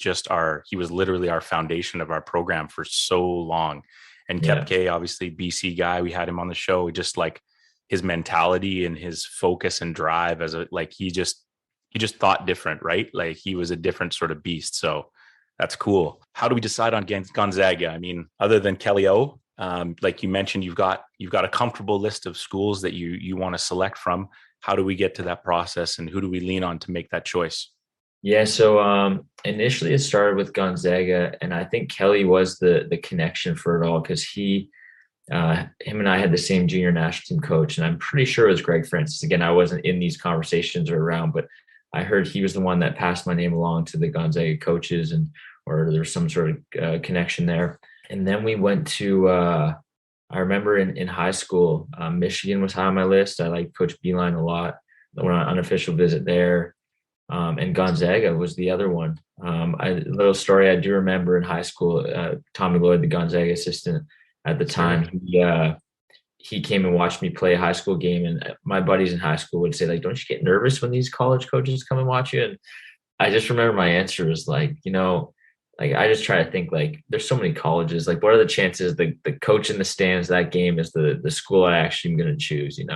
literally our foundation of our program for so long. And Kepke, obviously BC guy, we had him on the show. Just like his mentality and his focus and drive he just thought different, right? Like he was a different sort of beast. So that's cool. How do we decide on Gonzaga? I mean, other than Kelly O, like you mentioned, you've got a comfortable list of schools that you want to select from. How do we get to that process, and who do we lean on to make that choice? Yeah. So initially it started with Gonzaga, and I think Kelly was the connection for it all, because him and I had the same junior national team coach, and I'm pretty sure it was Greg Francis. Again, I wasn't in these conversations or around, but I heard he was the one that passed my name along to the Gonzaga coaches, or there's some sort of connection there. And then we went to, I remember in high school, Michigan was high on my list. I liked Coach Beeline a lot. I went on an unofficial visit there. And Gonzaga was the other one. A little story I do remember in high school, Tommy Lloyd, the Gonzaga assistant at the time, he came and watched me play a high school game. And my buddies in high school would say, like, don't you get nervous when these college coaches come and watch you? And I just remember my answer was like, like, I just try to think, like, there's so many colleges, like, what are the chances the coach in the stands that game is the school I actually am going to choose, It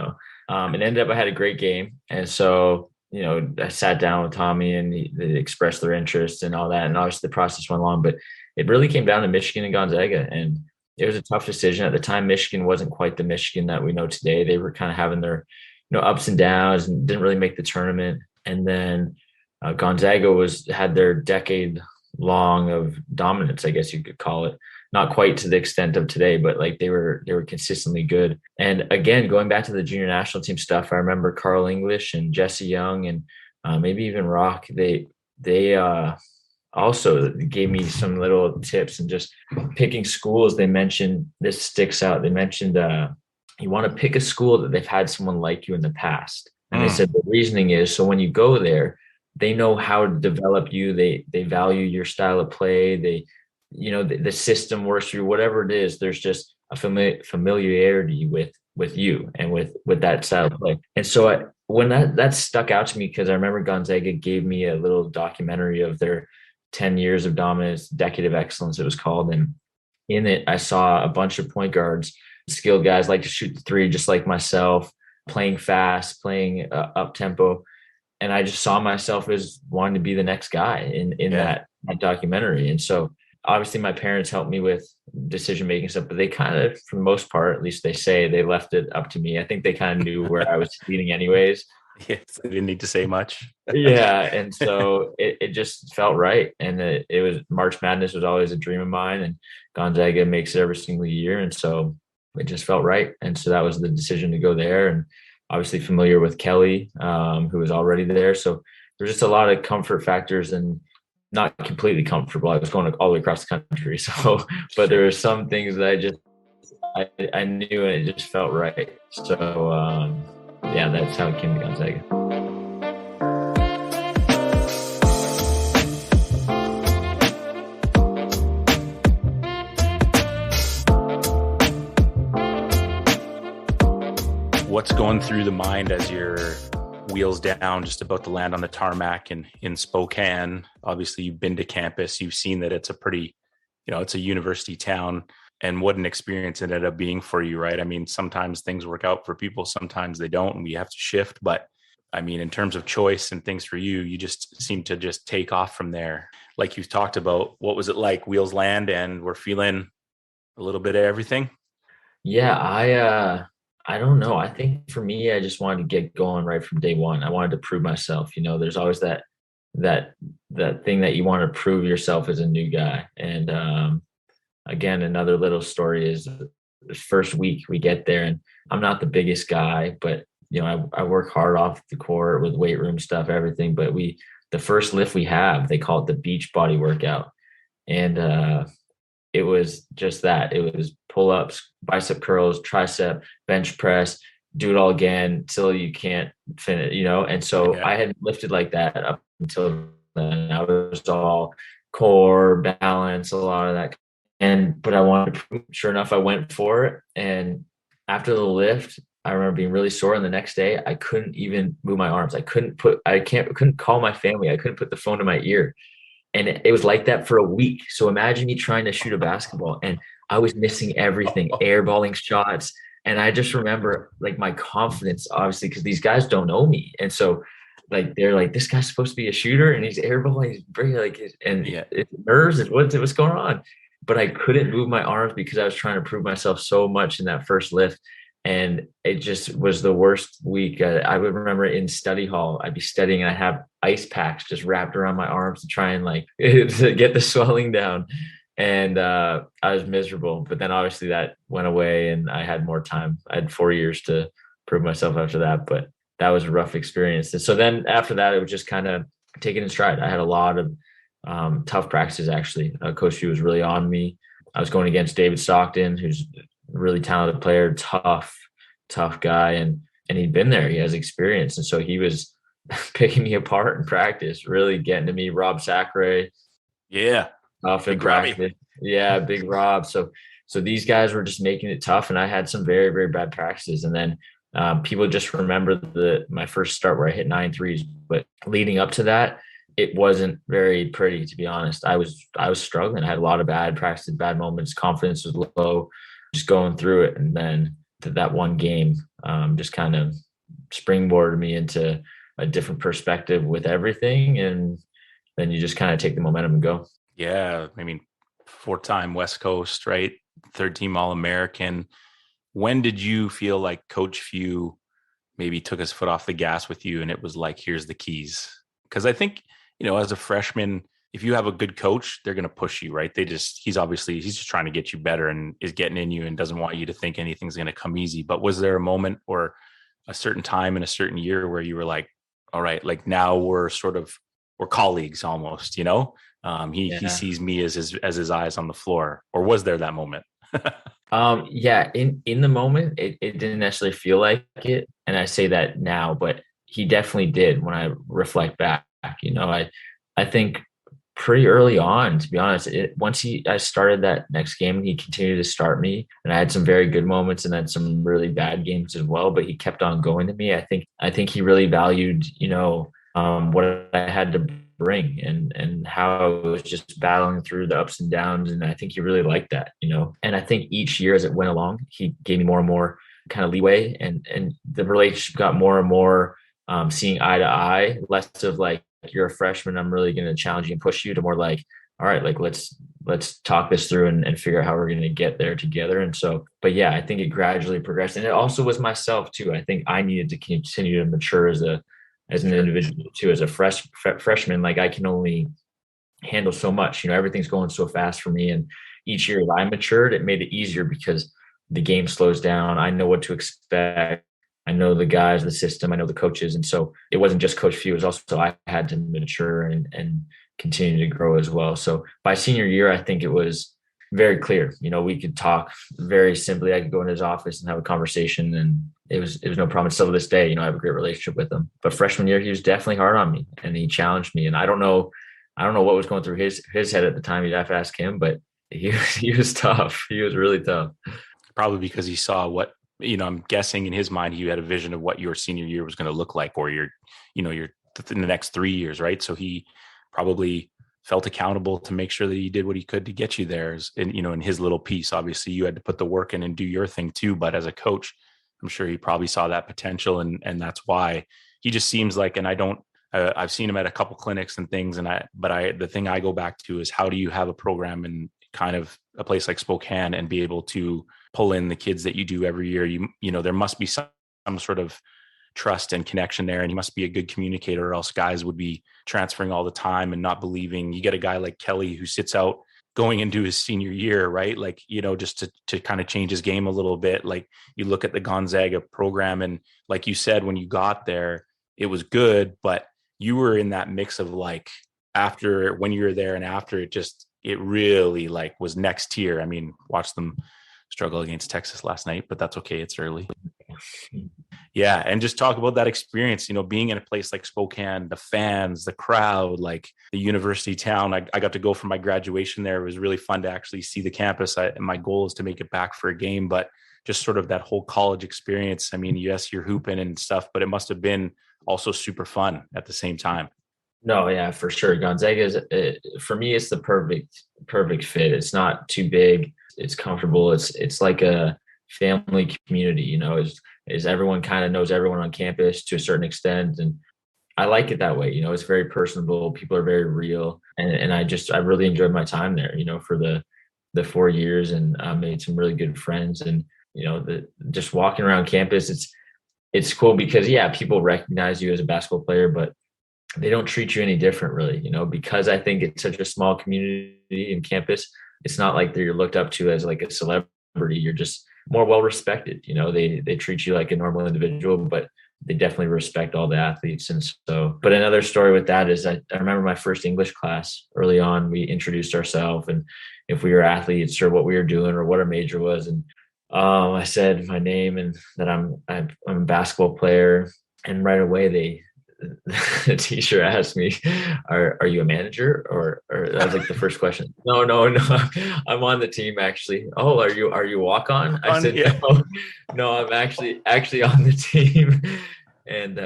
ended up I had a great game. And so, I sat down with Tommy, and they expressed their interest and all that. And obviously the process went along, but it really came down to Michigan and Gonzaga. And it was a tough decision. At the time, Michigan wasn't quite the Michigan that we know today. They were kind of having their, ups and downs, and didn't really make the tournament. And then Gonzaga had their decade long of dominance, I guess you could call it. Not quite to the extent of today, but like they were consistently good. And again, going back to the junior national team stuff, I remember Carl English and Jesse Young and maybe even Rock. They also gave me some little tips, and just picking schools. They mentioned, this sticks out. They mentioned you want to pick a school that they've had someone like you in the past. And they said the reasoning is, so when you go there, they know how to develop you. They value your style of play. The system works through whatever it is. There's just a familiarity with you and with that style of play. And so when that stuck out to me, because I remember Gonzaga gave me a little documentary of their 10 years of dominance, decade of excellence, it was called. And in it, I saw a bunch of point guards, skilled guys, like to shoot the three, just like myself, playing fast, playing up tempo. And I just saw myself as wanting to be the next guy in that documentary. And so obviously my parents helped me with decision-making stuff, but they kind of, for the most part, at least they say, they left it up to me. I think they kind of knew where I was leading anyways. Yes, they didn't need to say much. Yeah. And so it just felt right. And it was, March Madness was always a dream of mine, and Gonzaga makes it every single year. And so it just felt right. And so that was the decision to go there. And obviously familiar with Kelly, who was already there. So there's just a lot of comfort factors, and not completely comfortable. I was going all the way across the country. So, but there were some things that I knew, and it just felt right. So, yeah, that's how it came to Gonzaga. What's going through the mind as your wheels down, just about to land on the tarmac in Spokane? Obviously, you've been to campus. You've seen that it's a pretty, it's a university town, and what an experience it ended up being for you, right? I mean, sometimes things work out for people, sometimes they don't, and we have to shift. But I mean, in terms of choice and things for you, you just seem to just take off from there. Like you've talked about, what was it like? Wheels land, and we're feeling a little bit of everything. Yeah, I don't know. I think for me, I just wanted to get going right from day one. I wanted to prove myself. There's always that thing that you want to prove yourself as a new guy. And again, another little story is the first week we get there, and I'm not the biggest guy, but I work hard off the court with weight room stuff, everything. But the first lift we have, they call it the beach body workout, and it was just that. It was pull-ups, bicep curls, tricep, bench press, do it all again till you can't finish, And so I had lifted like that up until then. I was all core, balance, a lot of that. But I wanted to prove, sure enough, I went for it. And after the lift, I remember being really sore. And the next day, I couldn't even move my arms. I couldn't call my family. I couldn't put the phone to my ear. And it was like that for a week. So imagine me trying to shoot a basketball, and I was missing everything, airballing shots. And I just remember like my confidence, obviously, because these guys don't know me. And so like, they're like, this guy's supposed to be a shooter, and he's airballing, he's very it's nerves, what's going on? But I couldn't move my arms because I was trying to prove myself so much in that first lift. And it just was the worst week. I would remember in study hall, I'd be studying, and I have ice packs just wrapped around my arms to try and to get the swelling down. And I was miserable. But then obviously that went away, and I had more time. I had 4 years to prove myself after that, but that was a rough experience. And so then after that, it was just kind of taken in stride. I had a lot of tough practices, actually. Coach Hugh was really on me. I was going against David Stockton, who's really talented player, tough guy. And he'd been there, he has experience. And so he was picking me apart in practice, really getting to me. Rob Sacre. Yeah. Tough in practice. Yeah. Big Rob. So these guys were just making it tough. And I had some very, very bad practices. And then people just remember my first start where I hit 9 threes, but leading up to that, it wasn't very pretty, to be honest. I was struggling. I had a lot of bad practices, bad moments. Confidence was low, just going through it. And then that one game just kind of springboarded me into a different perspective with everything. And then you just kind of take the momentum and go. Yeah. I mean, 4-time West Coast, right? Third-team All-American. When did you feel like Coach Few maybe took his foot off the gas with you, and it was like, here's the keys? Because I think, as a freshman, if you have a good coach, they're going to push you, right? He's just trying to get you better and is getting in you and doesn't want you to think anything's going to come easy. But was there a moment or a certain time in a certain year where you were like, all right, like now we're colleagues almost, he sees me as his eyes on the floor? Or was there that moment? Yeah, in the moment, it didn't necessarily feel like it. And I say that now, but he definitely did when I reflect back. I think pretty early on, to be honest, I started that next game, he continued to start me, and I had some very good moments and then some really bad games as well, but he kept on going to me. I think he really valued, what I had to bring and how I was just battling through the ups and downs. And I think he really liked that, and I think each year as it went along, he gave me more and more kind of leeway, and the relationship got more and more seeing eye to eye, less of like, you're a freshman, I'm really going to challenge you and push you, to more like, all right, like let's talk this through and figure out how we're going to get there together. And so, but yeah, I think it gradually progressed. And it also was myself too. I think I needed to continue to mature as an individual too, as a freshman. Like I can only handle so much, everything's going so fast for me. And each year as I matured, it made it easier because the game slows down. I know what to expect. I know the guys, the system, I know the coaches. And so it wasn't just Coach Few, it was also I had to mature and continue to grow as well. So by senior year, I think it was very clear. We could talk very simply. I could go in his office and have a conversation, and it was no problem. Still to this day, I have a great relationship with him. But freshman year, he was definitely hard on me, and he challenged me. And I don't know what was going through his head at the time. You'd have to ask him, but he was tough. He was really tough. Probably because he saw what, I'm guessing in his mind, he had a vision of what your senior year was going to look like, or your in the next 3 years, right? So he probably felt accountable to make sure that he did what he could to get you there. And, in his little piece, obviously you had to put the work in and do your thing too. But as a coach, I'm sure he probably saw that potential, and that's why he just seems like, and I've seen him at a couple clinics and things. The thing I go back to is, how do you have a program in kind of a place like Spokane and be able to pull in the kids that you do every year? There must be some sort of trust and connection there, and you must be a good communicator, or else guys would be transferring all the time and not believing. You get a guy like Kelly who sits out going into his senior year, right? Like, just to kind of change his game a little bit. Like, you look at the Gonzaga program, and like you said, when you got there, it was good, but you were in that mix of like, after, when you were there and after, it really like was next tier. I mean, watch them struggle against Texas last night, but that's okay. It's early. Yeah. And just talk about that experience, being in a place like Spokane, the fans, the crowd, like the university town. I got to go for my graduation there. It was really fun to actually see the campus. My goal is to make it back for a game, but just sort of that whole college experience. I mean, yes, you're hooping and stuff, but it must have been also super fun at the same time. No, yeah, for sure. Gonzaga is, for me, it's the perfect fit. It's not too big. It's comfortable. It's like a family community, is everyone kind of knows everyone on campus to a certain extent. And I like it that way. It's very personable. People are very real. And I really enjoyed my time there, for the 4 years, and I made some really good friends. And, just walking around campus, it's cool because, yeah, people recognize you as a basketball player, but they don't treat you any different, really, because I think it's such a small community in campus. It's not like you're looked up to as like a celebrity. You're just more well respected. They treat you like a normal individual, but they definitely respect all the athletes. And so, but another story with that is I remember my first English class early on. We introduced ourselves and if we were athletes or what we were doing or what our major was. And I said my name and that I'm a basketball player. And right away the teacher asked me, are you a manager? Or that was like the first question. No, I'm on the team actually. Oh, are you walk on? I said, yeah. No, I'm actually on the team. And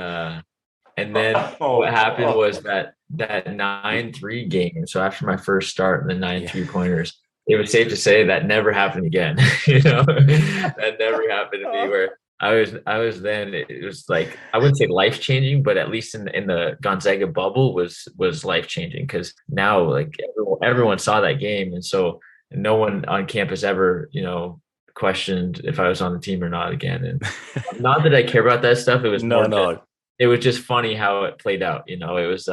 then what happened was that 9-3 game. So after my first start in the 9 3-pointers, it was safe to say that never happened again. That never happened to me, where I was then, it was like, I wouldn't say life changing, but at least in the Gonzaga bubble was life changing, because now like everyone saw that game. And so no one on campus ever, questioned if I was on the team or not again. And not that I care about that stuff. It was it was just funny how it played out. It was,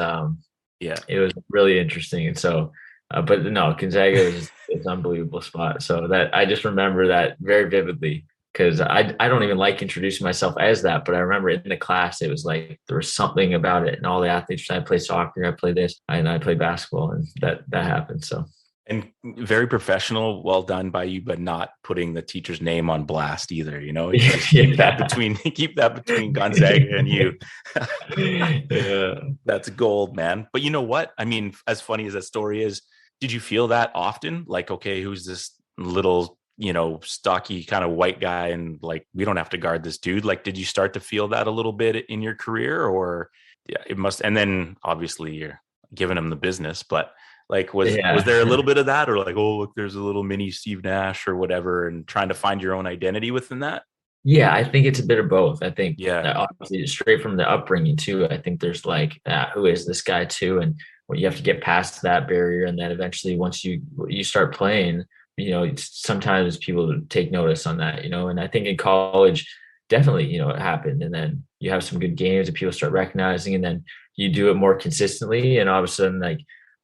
it was really interesting. And so, but no, Gonzaga is an unbelievable spot. So that I just remember that very vividly, because I don't even like introducing myself as that, but I remember in the class, it was like, there was something about it, and all the athletes, I play soccer, I play this, and I play basketball, and that happened. So. And very professional, well done by you, but not putting the teacher's name on blast either. Keep that between Gonzaga and you. Yeah. That's gold, man. But you know what? I mean, as funny as that story is, did you feel that often? Like, okay, who's this little, stocky kind of white guy, and like, we don't have to guard this dude? Like, did you start to feel that a little bit in your career? Or yeah, it must. And then obviously you're giving him the business, but like, was there a little bit of that, or like, oh, look, there's a little mini Steve Nash or whatever, and trying to find your own identity within that? Yeah, I think it's a bit of both. I think, obviously, straight from the upbringing too, I think there's like, who is this guy too? And you have to get past that barrier. And then eventually, once you start playing, sometimes people take notice on that, and I think in college, definitely, it happened. And then you have some good games and people start recognizing, and then you do it more consistently. And all of a sudden, like,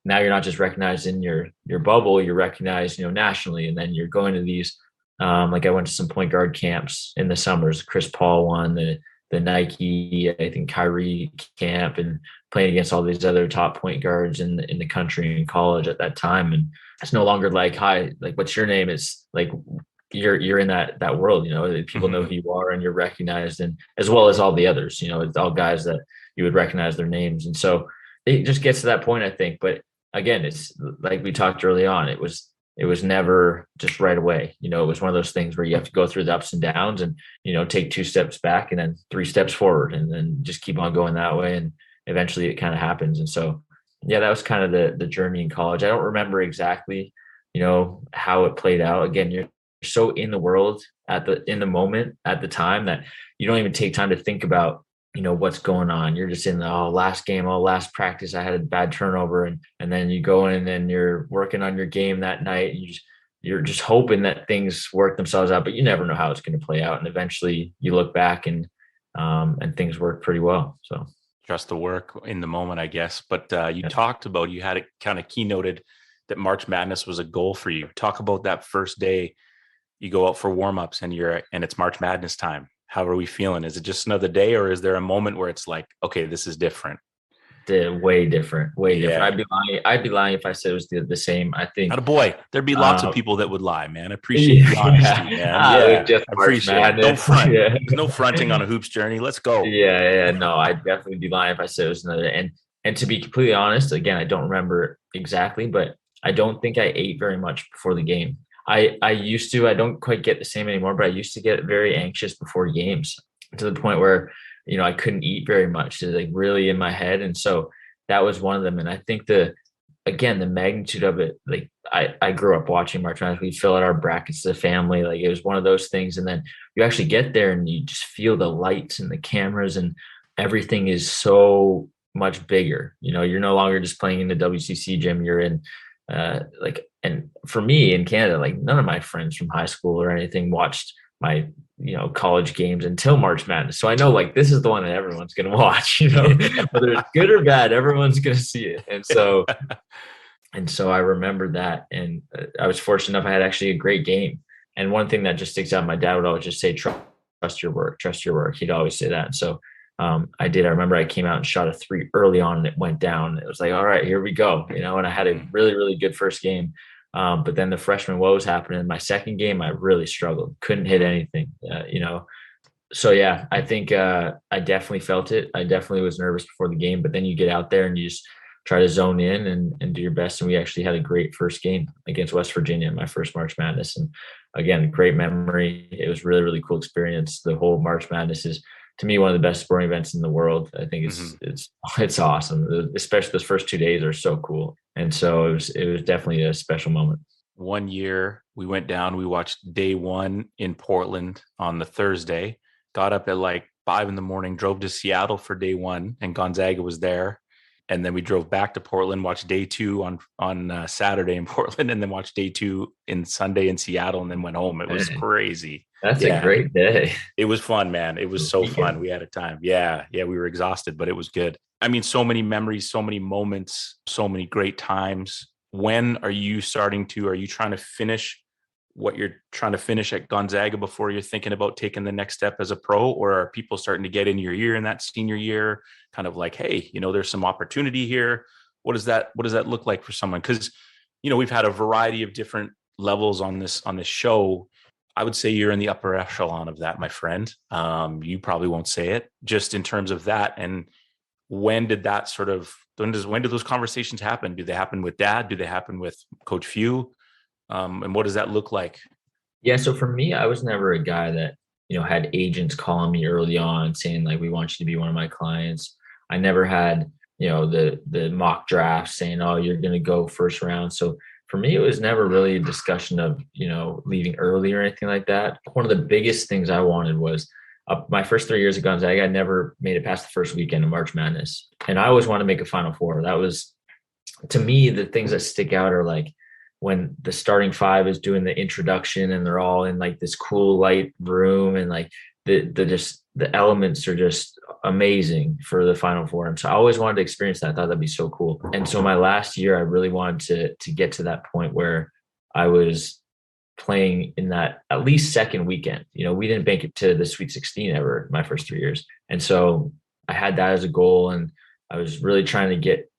now you're not just recognized in your bubble, you're recognized, nationally. And then you're going to these, like I went to some point guard camps in the summers. Chris Paul won the Nike, I think Kyrie camp, and playing against all these other top point guards in the country and college at that time. And it's no longer like, hi, like, what's your name? It's like, you're in that world, people know who you are and you're recognized, and as well as all the others, it's all guys that you would recognize their names. And so it just gets to that point, I think. But again, it's like we talked early on, it was never just right away. It was one of those things where you have to go through the ups and downs and, take 2 steps back and then 3 steps forward, and then just keep on going that way. And eventually it kind of happens. And so, yeah, that was kind of the journey in college. I don't remember exactly, how it played out. Again, you're so in the world in the moment at the time that you don't even take time to think about, what's going on. You're just in the last game, last practice, I had a bad turnover. And then you go in and you're working on your game that night. And you're just hoping that things work themselves out, but you never know how it's going to play out. And eventually you look back and things work pretty well. So trust the work in the moment, I guess. But you talked about, you had it kind of keynoted that March Madness was a goal for you. Talk about that first day. You go out for warmups and it's March Madness time. How are we feeling? Is it just another day, or is there a moment where it's like, okay, this is different? Way different. I'd be lying if I said it was the same. I think. Attaboy. There'd be lots of people that would lie, man. I appreciate the honesty, man. Yeah, I appreciate it. Don't front. Yeah. There's no fronting on a hoops journey. Let's go. Yeah. No, I'd definitely be lying if I said it was another. And to be completely honest, again, I don't remember exactly, but I don't think I ate very much before the game. I used to. I don't quite get the same anymore, but I used to get very anxious before games, to the point where I couldn't eat very much. It's like really in my head. And so that was one of them. And I think the magnitude of it, like I grew up watching March Madness. We fill out our brackets as a family. Like it was one of those things. And then you actually get there and you just feel the lights and the cameras, and everything is so much bigger. You're no longer just playing in the WCC gym. You're in and for me in Canada, like none of my friends from high school or anything watched my college games until March Madness. So I know, like, this is the one that everyone's going to watch, whether it's good or bad, everyone's going to see it. And so I remember that. And I was fortunate enough, I had actually a great game. And one thing that just sticks out, my dad would always just say, trust your work. He'd always say that. And so I did. I remember I came out and shot a 3 early on and it went down. It was like, all right, here we go. And I had a really, really good first game. But then the freshman woes happened. In my second game, I really struggled. Couldn't hit anything, So, yeah, I think I definitely felt it. I definitely was nervous before the game. But then you get out there and you just try to zone in and do your best. And we actually had a great first game against West Virginia, my first March Madness. And, again, great memory. It was really, really cool experience. The whole March Madness is, to me, one of the best sporting events in the world. I think it's awesome. Especially those first 2 days are so cool. And so it was definitely a special moment. One year we went down, we watched day 1 in Portland on the Thursday, got up at like 5 a.m, drove to Seattle for day 1, and Gonzaga was there. And then we drove back to Portland, watched day 2 on Saturday in Portland, and then watched day 2 in Sunday in Seattle, and then went home. It was crazy. That's a great day. It was fun, man. It was so fun. We had a time. Yeah. We were exhausted, but it was good. I mean, so many memories, so many moments, so many great times. When are you trying to finish what you're trying to finish at Gonzaga before you're thinking about taking the next step as a pro? Or are people starting to get in your ear in that senior year, kind of like, hey, there's some opportunity here? What does that look like for someone? Because, we've had a variety of different levels on this show. I would say you're in the upper echelon of that, my friend. You probably won't say it, just in terms of that. And when did those conversations happen? Do they happen with Dad? Do they happen with Coach Few? And what does that look like? Yeah. So for me, I was never a guy that, had agents calling me early on saying, like, we want you to be one of my clients. I never had, the mock draft saying, oh, you're going to go first round. So for me, it was never really a discussion of, leaving early or anything like that. One of the biggest things I wanted was my first 3 years at Gonzaga, I never made it past the first weekend of March Madness. And I always wanted to make a Final Four. That was, to me, the things that stick out are like when the starting 5 is doing the introduction and they're all in like this cool light room, and like the the elements are just amazing for the Final Four. And so I always wanted to experience that. I thought that'd be so cool. And so my last year, I really wanted to get to that point where I was playing in that at least second weekend. We didn't make it to the Sweet 16 ever my first 3 years. And so I had that as a goal, and I was really trying to get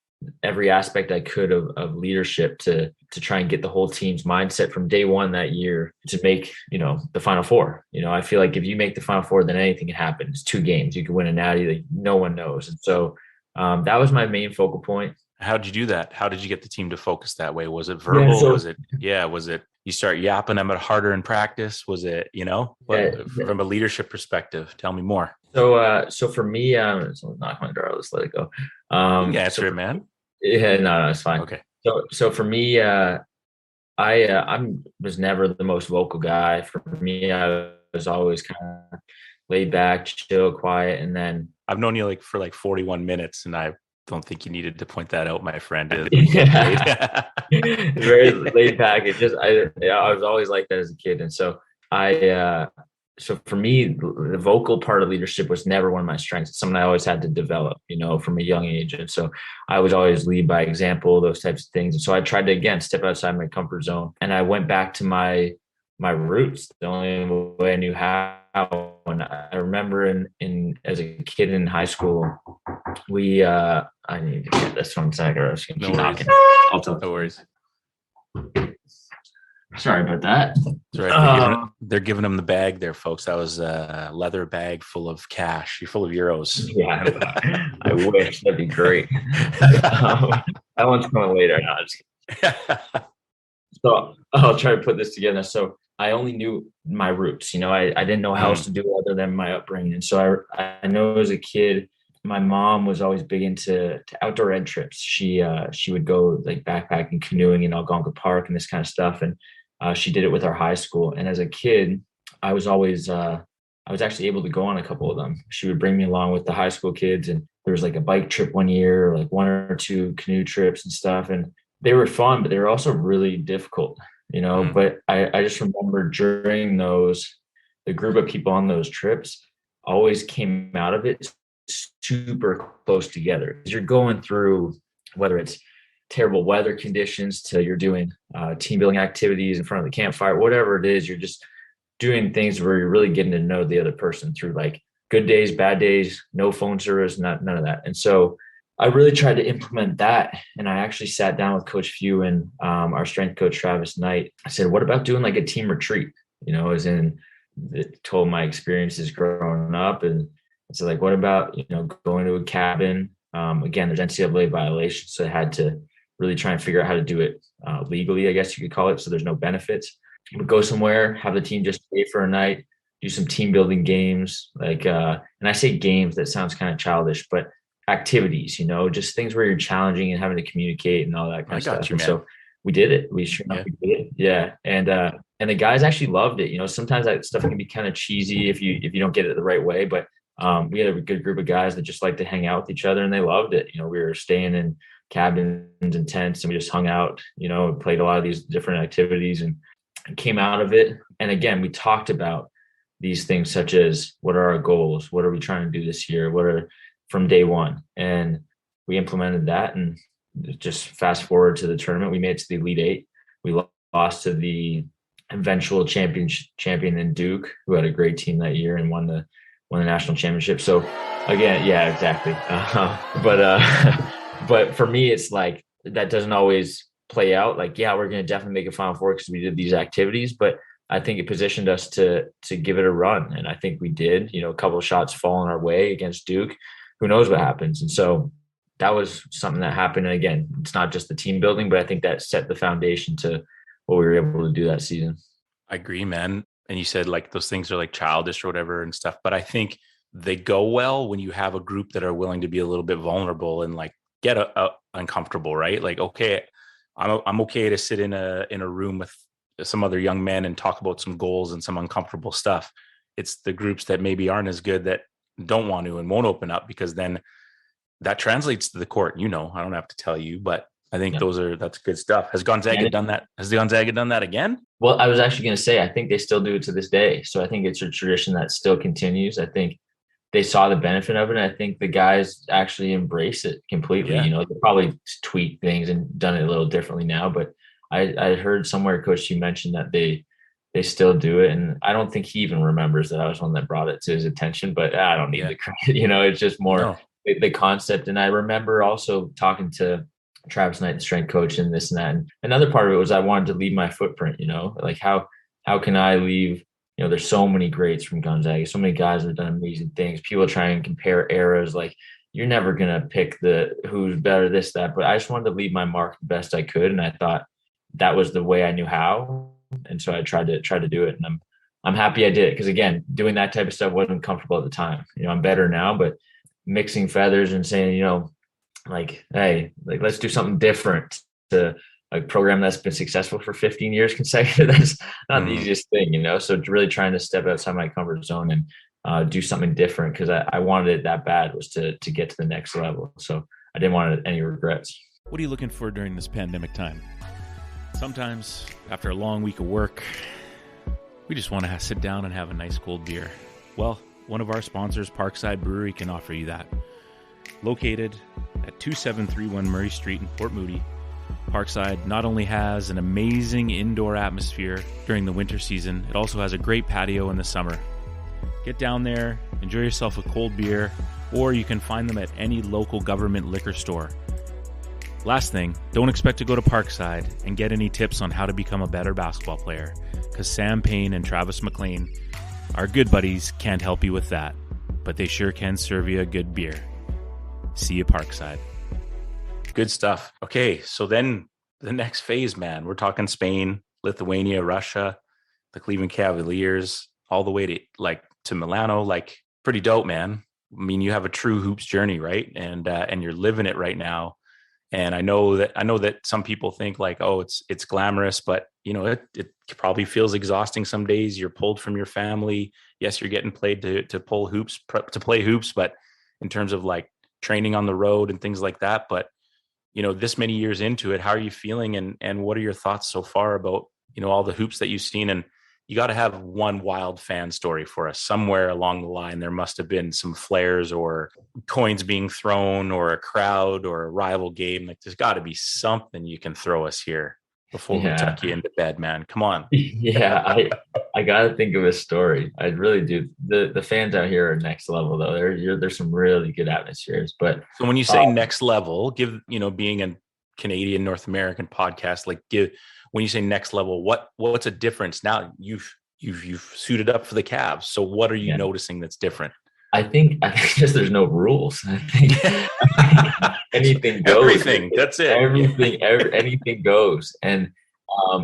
every aspect I could of leadership to try and get the whole team's mindset from day one that year to make, the Final Four. I feel like if you make the Final Four, then anything can happen. It's 2 games. You can win a natty that no one knows. And so that was my main focal point. How did you do that? How did you get the team to focus that way? Was it verbal? Was it you start yapping them harder in practice? Was it, from a leadership perspective? Tell me more. So for me, so knock my door. Let's let it go. You can answer it, man. Yeah, no, it's fine. Okay. So for me, I was never the most vocal guy. For me, I was always kind of laid back, chill, quiet, and then I've known you for 41 minutes, and I don't think you needed to point that out, my friend. Yeah. Very laid back. I was always like that as a kid, and so so for me, the vocal part of leadership was never one of my strengths. It's something I always had to develop, from a young age. And so I was always lead by example, those types of things. And so I tried to, again, step outside my comfort zone. And I went back to my roots, the only way I knew how. And I remember as a kid in high school, I need to get this one second. I was going to keep knocking. I'll tell. No worries. Sorry about that. That's right. They're giving them the bag there, folks. That was a leather bag full of cash. You're full of euros. Yeah, I wish. That'd be great. That one's coming later. No, so I'll try to put this together. So I only knew my roots. I didn't know how else to do it other than my upbringing. And so I know as a kid, my mom was always big into outdoor ed trips. She would go backpacking, canoeing in Algonquin Park and this kind of stuff. And she did it with our high school. And as a kid, I was always I was actually able to go on a couple of them. She would bring me along with the high school kids, and there was a bike trip one year, 1 or 2 canoe trips and stuff. And they were fun, but they were also really difficult, But I just remember during those, the group of people on those trips always came out of it super close together. You're going through, whether it's terrible weather conditions to you're doing team building activities in front of the campfire, whatever it is, you're just doing things where you're really getting to know the other person through good days, bad days, no phone service, none of that. And so I really tried to implement that. And I actually sat down with Coach Few and our strength coach, Travis Knight. I said, what about doing a team retreat? As in, told my experiences growing up. And so what about, going to a cabin? Again, there's NCAA violations. So I had to really try and figure out how to do it legally, I guess you could call it. So there's no benefits. We'd go somewhere, have the team just stay for a night, do some team building games. And I say games, that sounds kind of childish, but activities, just things where you're challenging and having to communicate and all that kind of stuff. And so we did it. We did it. Yeah. And the guys actually loved it. Sometimes that stuff can be kind of cheesy if you don't get it the right way, but we had a good group of guys that just like to hang out with each other, and they loved it. We were staying in cabins and tents, and we just hung out, played a lot of these different activities and came out of it. And again, we talked about these things such as, what are our goals? What are we trying to do this year? What are from day one? And we implemented that, and just fast forward to the tournament. We made it to the Elite Eight. We lost to the eventual champion in Duke, who had a great team that year and won the national championship. So again, yeah, exactly. But for me, it's that doesn't always play out. Yeah, we're going to definitely make a Final Four because we did these activities, but I think it positioned us to give it a run. And I think we did, a couple of shots falling our way against Duke. Who knows what happens? And so that was something that happened. And again, it's not just the team building, but I think that set the foundation to what we were able to do that season. I agree, man. And you said those things are childish or whatever and stuff, but I think they go well when you have a group that are willing to be a little bit vulnerable and get uncomfortable, right? Okay, I'm okay to sit in a room with some other young men and talk about some goals and some uncomfortable stuff. It's the groups that maybe aren't as good that don't want to and won't open up, because then that translates to the court. I don't have to tell you, but I think that's good stuff. Has Gonzaga done that? Has Gonzaga done that again? Well, I was actually going to say, I think they still do it to this day. So I think it's a tradition that still continues. I think they saw the benefit of it. And I think the guys actually embrace it completely. Yeah. You know, they probably tweak things and done it a little differently now, but I heard somewhere Coach you mentioned that they still do it. And I don't think he even remembers that I was one that brought it to his attention, but I don't need the credit, you know, it's just more the concept. And I remember also talking to Travis Knight, the strength coach, and this and that. And another part of it was I wanted to leave my footprint, you know, like how can I leave, you know, there's so many greats from Gonzaga, so many guys that have done amazing things. People try and compare eras, like you're never going to pick the who's better, this, that, but I just wanted to leave my mark the best I could. And I thought that was the way I knew how. And so I tried to do it. And I'm happy I did it. Cause again, doing that type of stuff wasn't comfortable at the time. You know, I'm better now, but mixing feathers and saying, you know, like, hey, like, let's do something different to a program that's been successful for 15 years consecutive. That's not the easiest thing, you know? So really trying to step outside my comfort zone and do something different. Cause I wanted it that bad, was to get to the next level. So I didn't want any regrets. What are you looking for during this pandemic time? Sometimes after a long week of work, we just want to sit down and have a nice cold beer. Well, one of our sponsors, Parkside Brewery, can offer you that. Located at 2731 Murray Street in Port Moody, Parkside not only has an amazing indoor atmosphere during the winter season, it also has a great patio in the summer. Get down there, enjoy yourself a cold beer, or you can find them at any local government liquor store. Last thing, don't expect to go to Parkside and get any tips on how to become a better basketball player, because Sam Payne and Travis McLean, our good buddies, can't help you with that, but they sure can serve you a good beer. See you Parkside. Good stuff. Okay, so then the next phase, man, we're talking Spain, Lithuania, Russia, the Cleveland Cavaliers, all the way to Milano. Like, pretty dope, man. I mean, you have a true hoops journey, right? And you're living it right now. And I know that some people think like, oh, it's glamorous, but you know, it probably feels exhausting some days. You're pulled from your family. Yes, you're getting paid to play hoops, but in terms of like training on the road and things like that. But you know, this many years into it, how are you feeling? And what are your thoughts so far about, you know, all the hoops that you've seen? And you got to have one wild fan story for us. Somewhere along the line, there must have been some flares or coins being thrown or a crowd or a rival game. Like, there's got to be something you can throw us here before we tuck you into bed, man. Come on. Yeah, I got to think of a story. I really do. The fans out here are next level, though. There's some really good atmospheres. But so when you say next level, being a Canadian North American podcast, when you say next level, what's a difference now? You've suited up for the Cavs. So what are you noticing that's different? I think just there's no rules. I think anything goes. Everything. That's it. Anything goes. And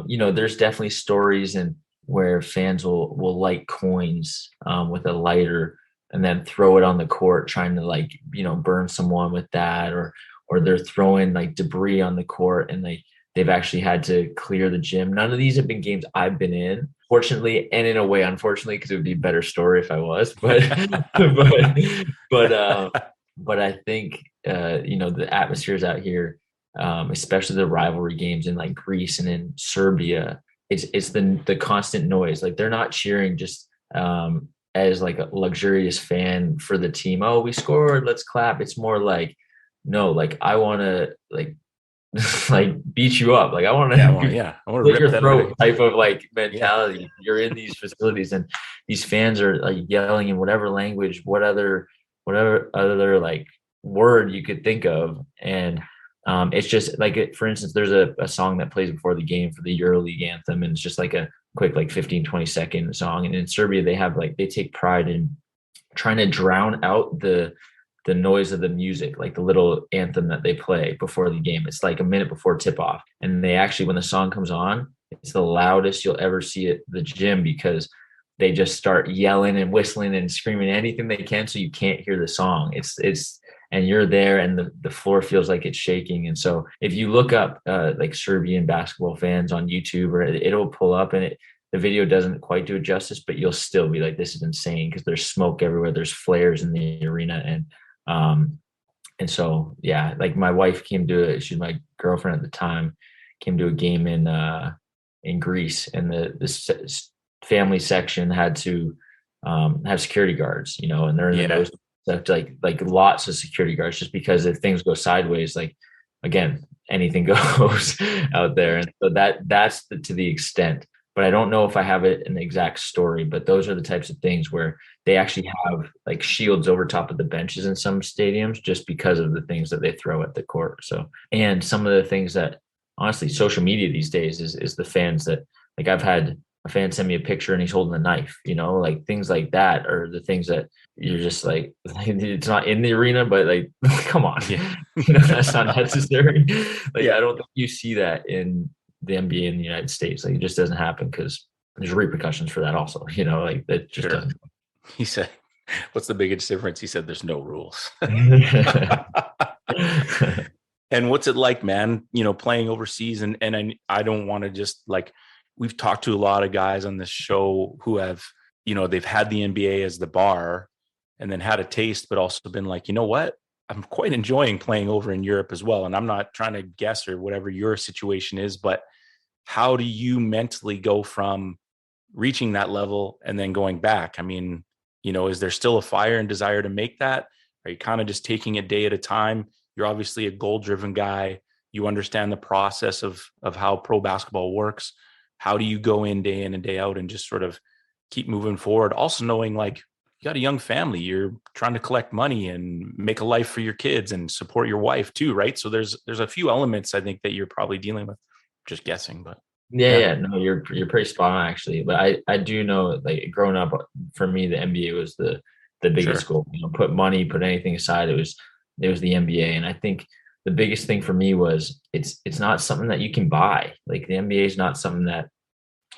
you know, there's definitely stories and where fans will light coins with a lighter and then throw it on the court, trying to like, you know, burn someone with that, or they're throwing like debris on the court and they've actually had to clear the gym. None of these have been games I've been in, fortunately, and in a way, unfortunately, because it would be a better story if I was. But but I think you know, the atmospheres out here, especially the rivalry games in like Greece and in Serbia, it's the constant noise. Like, they're not cheering just as like a luxurious fan for the team. Oh, we scored, let's clap. It's more like, no, like I want to like beat you up. Like I want to, I want to rip your throat type of like mentality. Yeah. You're in these facilities and these fans are like yelling in whatever language, whatever other like word you could think of. And it's just like, for instance, there's a song that plays before the game for the Euroleague anthem. And it's just like a quick, like 15-20 second song. And in Serbia, they take pride in trying to drown out the noise of the music, like the little anthem that they play before the game. It's like a minute before tip off. And they actually, when the song comes on, it's the loudest you'll ever see at the gym, because they just start yelling and whistling and screaming anything they can, so you can't hear the song. And you're there and the floor feels like it's shaking. And so if you look up like Serbian basketball fans on YouTube, or it'll pull up, and the video doesn't quite do it justice, but you'll still be like, this is insane, because there's smoke everywhere. There's flares in the arena. And so, yeah, like my wife she's my girlfriend at the time, came to a game in Greece, and the family section had to have security guards, and they're in the nose, like lots of security guards, just because if things go sideways, like again, anything goes out there. And so that's to the extent, but I don't know if I have it an exact story, but those are the types of things where they actually have like shields over top of the benches in some stadiums just because of the things that they throw at the court. So, and some of the things that honestly, social media these days is the fans that, like, I've had a fan send me a picture and he's holding a knife, like things like that are the things that you're just like, it's not in the arena, but like, come on, that's not necessary. Like, I don't think you see that in the NBA in the United States. Like, it just doesn't happen because there's repercussions for that also, like that just doesn't. He said, what's the biggest difference? He said, there's no rules. And what's it like, man, playing overseas? And I don't want to just like, we've talked to a lot of guys on this show who have, they've had the NBA as the bar and then had a taste, but also been like, you know what? I'm quite enjoying playing over in Europe as well. And I'm not trying to guess or whatever your situation is, but how do you mentally go from reaching that level and then going back? I mean, is there still a fire and desire to make that? Are you kind of just taking it day at a time? You're obviously a goal-driven guy. You understand the process of how pro basketball works. How do you go in and day out and just sort of keep moving forward? Also knowing like you got a young family, you're trying to collect money and make a life for your kids and support your wife too, right? So there's a few elements I think that you're probably dealing with. Just guessing, but no, you're pretty spot on actually. But I do know, like, growing up for me, the NBA was the biggest goal. Put anything aside, it was the NBA. And I think the biggest thing for me was it's not something that you can buy. Like, the NBA is not something that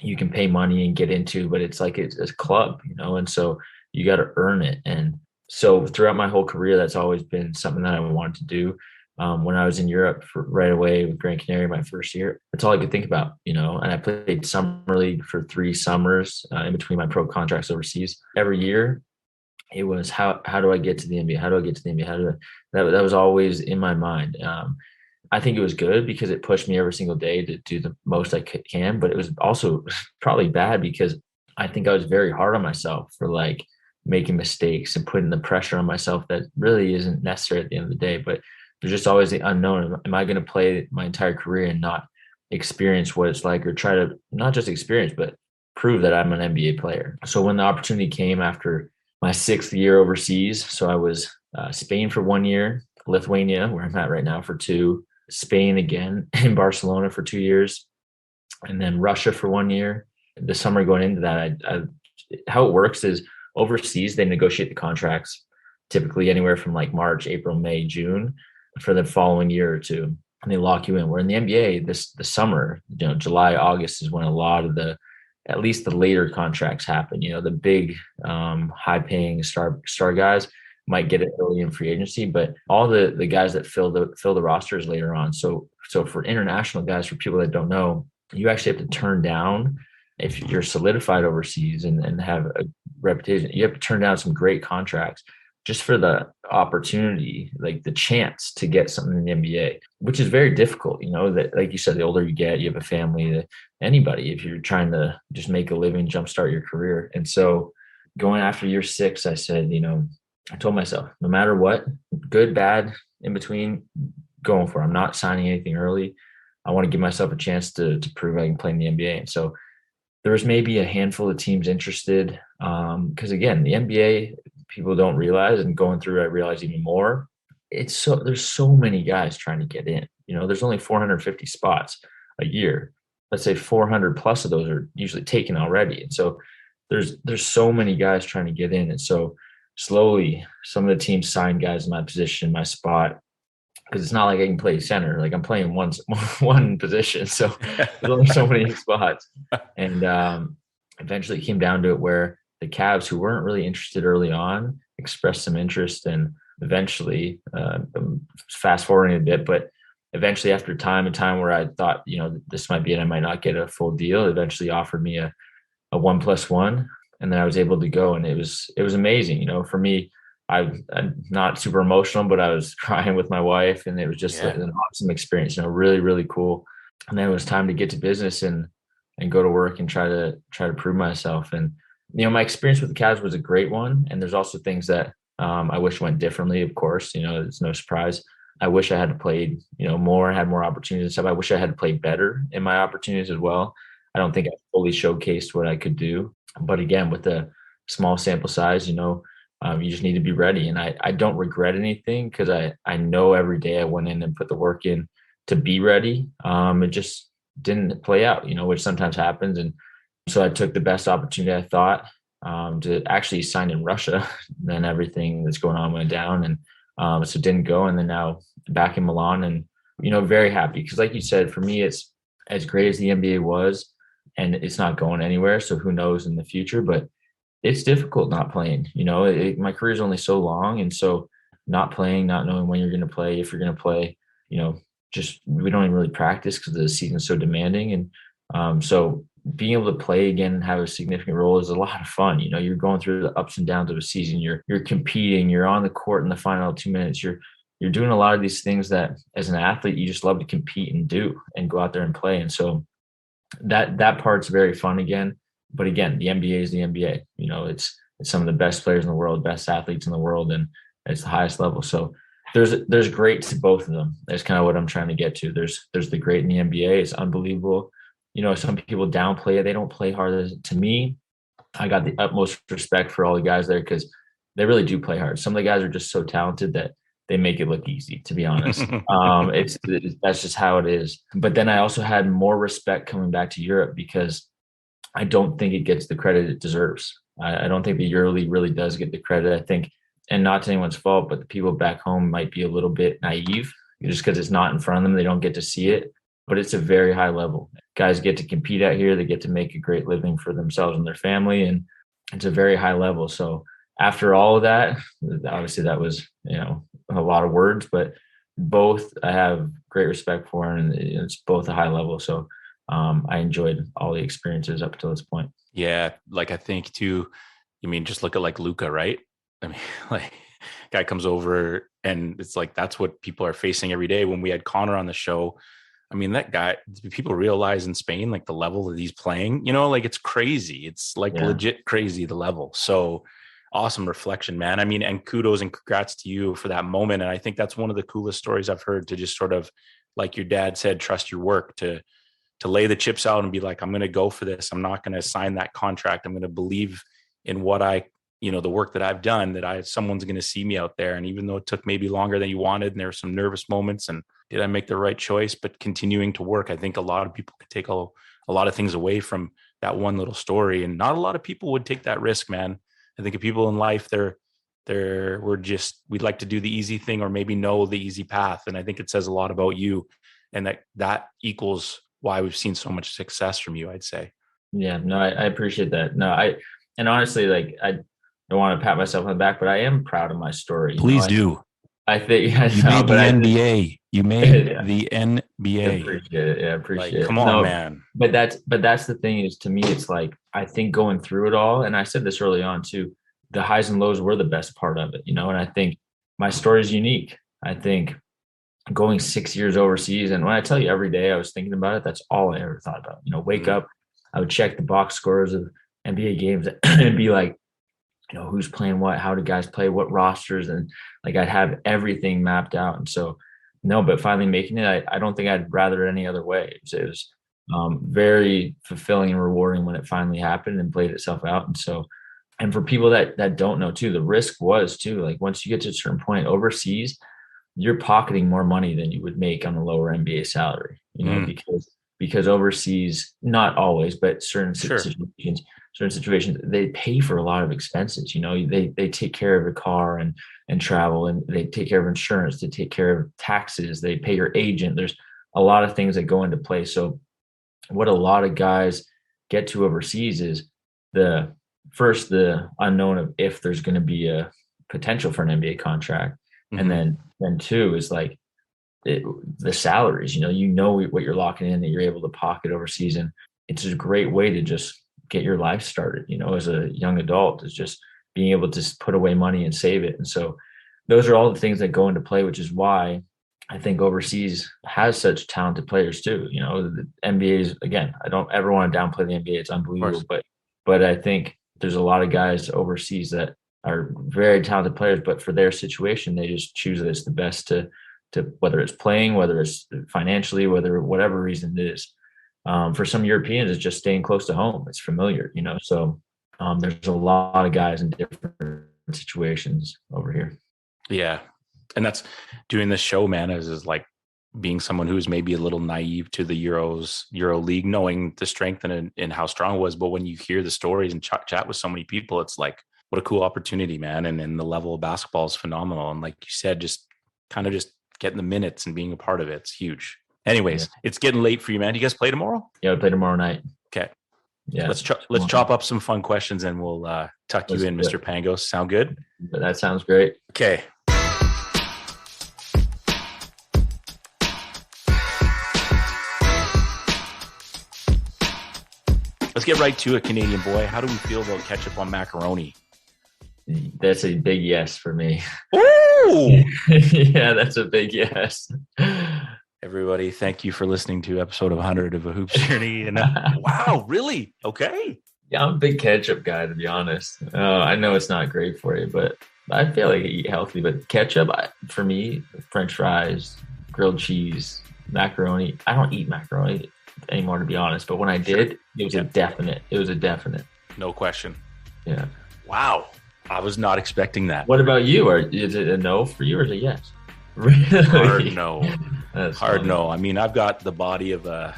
you can pay money and get into, but it's like it's a club, and so you got to earn it. And so throughout my whole career, that's always been something that I wanted to do. When I was in Europe right away with Gran Canaria my first year, that's all I could think about, and I played summer league for 3 summers in between my pro contracts overseas. Every year it was how do I get to the NBA? How do I get to the NBA? That was always in my mind. I think it was good because it pushed me every single day to do the most I can, but it was also probably bad because I think I was very hard on myself for like making mistakes and putting the pressure on myself that really isn't necessary at the end of the day. But there's just always the unknown. Am I going to play my entire career and not experience what it's like, or try to not just experience, but prove that I'm an NBA player? So when the opportunity came after my 6th year overseas, so I was Spain for 1 year, Lithuania, where I'm at right now, for 2, Spain again, in Barcelona for 2 years, and then Russia for 1 year. The summer going into that, how it works is overseas, they negotiate the contracts typically anywhere from like March, April, May, June for the following year or two, and they lock you in. Where in the NBA, the summer, July, August is when a lot of at least the later contracts happen. The big high paying star guys might get it early in free agency, but all the guys that fill the rosters later on. So for international guys, for people that don't know, you actually have to turn down, if you're solidified overseas and have a reputation, you have to turn down some great contracts just for the opportunity, like the chance to get something in the NBA, which is very difficult. That, like you said, the older you get, you have a family, anybody, if you're trying to just make a living, jumpstart your career. And so going after year 6, I said, I told myself, no matter what, good, bad, in between, going for it. I'm not signing anything early. I want to give myself a chance to prove I can play in the NBA. And so there was maybe a handful of teams interested. Because again, the NBA, people don't realize, and going through, I realize even more, there's so many guys trying to get in. There's only 450 spots a year. Let's say 400 plus of those are usually taken already. And so there's so many guys trying to get in. And so slowly, some of the teams sign guys in my position, my spot, because it's not like I can play center. Like, I'm playing one position. So there's only so many spots. And eventually it came down to it where the Cavs, who weren't really interested early on, expressed some interest. And eventually, fast forwarding a bit, but eventually after time where I thought, this might be it, I might not get a full deal, eventually offered me a 1+1. And then I was able to go, and it was amazing. For me, I'm not super emotional, but I was crying with my wife, and it was just an awesome experience, really, really cool. And then it was time to get to business and go to work and try to prove myself. And my experience with the Cavs was a great one. And there's also things that I wish went differently, of course. It's no surprise. I wish I had played, more, had more opportunities and stuff. I wish I had played better in my opportunities as well. I don't think I fully showcased what I could do. But again, with the small sample size, you just need to be ready. And I don't regret anything because I know every day I went in and put the work in to be ready. It just didn't play out, which sometimes happens. And so I took the best opportunity I thought to actually sign in Russia. Then everything that's going on went down, and so it didn't go. And then now back in Milan, and very happy because, like you said, for me, it's as great as the NBA was, and it's not going anywhere. So who knows in the future? But it's difficult not playing. My career is only so long, and so not playing, not knowing when you're going to play, if you're going to play, just we don't even really practice because the season's so demanding, and so being able to play again and have a significant role is a lot of fun. You're going through the ups and downs of a season. You're competing. You're on the court in the final 2 minutes. You're doing a lot of these things that, as an athlete, you just love to compete and do and go out there and play. And so that part's very fun again. But again, the NBA is the NBA. It's some of the best players in the world, best athletes in the world, and it's the highest level. So there's great to both of them. That's kind of what I'm trying to get to. There's the great in the NBA. It's unbelievable. Some people downplay it. They don't play hard. To me, I got the utmost respect for all the guys there because they really do play hard. Some of the guys are just so talented that they make it look easy, to be honest. That's just how it is. But then I also had more respect coming back to Europe because I don't think it gets the credit it deserves. I don't think the EuroLeague really does get the credit. I think, and not to anyone's fault, but the people back home might be a little bit naive just because it's not in front of them. They don't get to see it, but it's a very high level. Guys get to compete out here. They get to make a great living for themselves and their family, and it's a very high level. So after all of that, obviously that was, a lot of words, but both I have great respect for, and it's both a high level. So I enjoyed all the experiences up to this point. Yeah. Like, I think too, just look at like Luka, right? Like, guy comes over and it's like, that's what people are facing every day. When we had Connor on the show, that guy, people realize in Spain, like the level that he's playing, like it's crazy. It's like legit crazy, the level. So awesome reflection, man. And kudos and congrats to you for that moment. And I think that's one of the coolest stories I've heard, to just sort of, like your dad said, trust your work, to lay the chips out and be like, I'm going to go for this. I'm not going to sign that contract. I'm going to believe in what the work that I've done, that someone's going to see me out there. And even though it took maybe longer than you wanted, and there were some nervous moments, and did I make the right choice, but continuing to work. I think a lot of people could take a lot of things away from that one little story, and not a lot of people would take that risk, man. I think of people in life, we'd like to do the easy thing, or maybe know the easy path. And I think it says a lot about you, and that equals why we've seen so much success from you, I'd say. Yeah, no, I appreciate that. No, and honestly, like, I don't want to pat myself on the back, but I am proud of my story. Please do. I think you made the NBA. You made the NBA. I appreciate it. Yeah, I appreciate it. Come on, man. But that's the thing, is, to me, it's like, I think going through it all, and I said this early on too, the highs and lows were the best part of it, and I think my story is unique. I think going 6 years overseas, and when I tell you every day I was thinking about it, that's all I ever thought about. Wake up, I would check the box scores of NBA games and be like, who's playing what, how do guys play, what rosters, and like I'd have everything mapped out. And so, no, but finally making it, I don't think I'd rather it any other way. It was very fulfilling and rewarding when it finally happened and played itself out. And so, and for people that don't know too, the risk was too, like, once you get to a certain point overseas, you're pocketing more money than you would make on a lower NBA salary, because overseas, not always, but certain situations, they pay for a lot of expenses. They take care of a car and travel, and they take care of insurance, they take care of taxes, they pay your agent. There's a lot of things that go into play. So what a lot of guys get to overseas is the unknown of if there's going to be a potential for an NBA contract. Mm-hmm. And then two is like the salaries, what you're locking in, that you're able to pocket overseas. And it's a great way to just get your life started, as a young adult, is just being able to put away money and save it. And so those are all the things that go into play, which is why I think overseas has such talented players too. The NBA is, again, I don't ever want to downplay the NBA. It's unbelievable, but I think there's a lot of guys overseas that are very talented players, but for their situation, they just choose that it's the best to whether it's playing, whether it's financially, whatever reason it is. For some Europeans, it's just staying close to home. It's familiar, so there's a lot of guys in different situations over here. Yeah. And that's doing this show, man, is like being someone who's maybe a little naive to the Euroleague, knowing the strength and how strong it was. But when you hear the stories and chat with so many people, it's like, what a cool opportunity, man. And the level of basketball is phenomenal. And like you said, just kind of just getting the minutes and being a part of it, it's huge. Anyways, It's getting late for you, man. Do you guys play tomorrow? Yeah, we play tomorrow night. Okay. Yeah. Let's chop up some fun questions and we'll tuck you in, Mr. Pangos. Sound good? That sounds great. Okay. Let's get right to it, Canadian boy. How do we feel about ketchup on macaroni? That's a big yes for me. Ooh! Yeah, that's a big yes. Everybody, thank you for listening to episode 100 of A Hoops Journey. And wow, really? Okay. Yeah, I'm a big ketchup guy, to be honest. I know it's not great for you, but I feel like I eat healthy. But ketchup, for me, French fries, grilled cheese, macaroni. I don't eat macaroni anymore, to be honest. But when I did, it was a definite. It was a definite. No question. Yeah. Wow. I was not expecting that. What about you? Is it a no for you or is it a yes? Really? Hard no. That's hard funny. no. I mean, I've got the body of a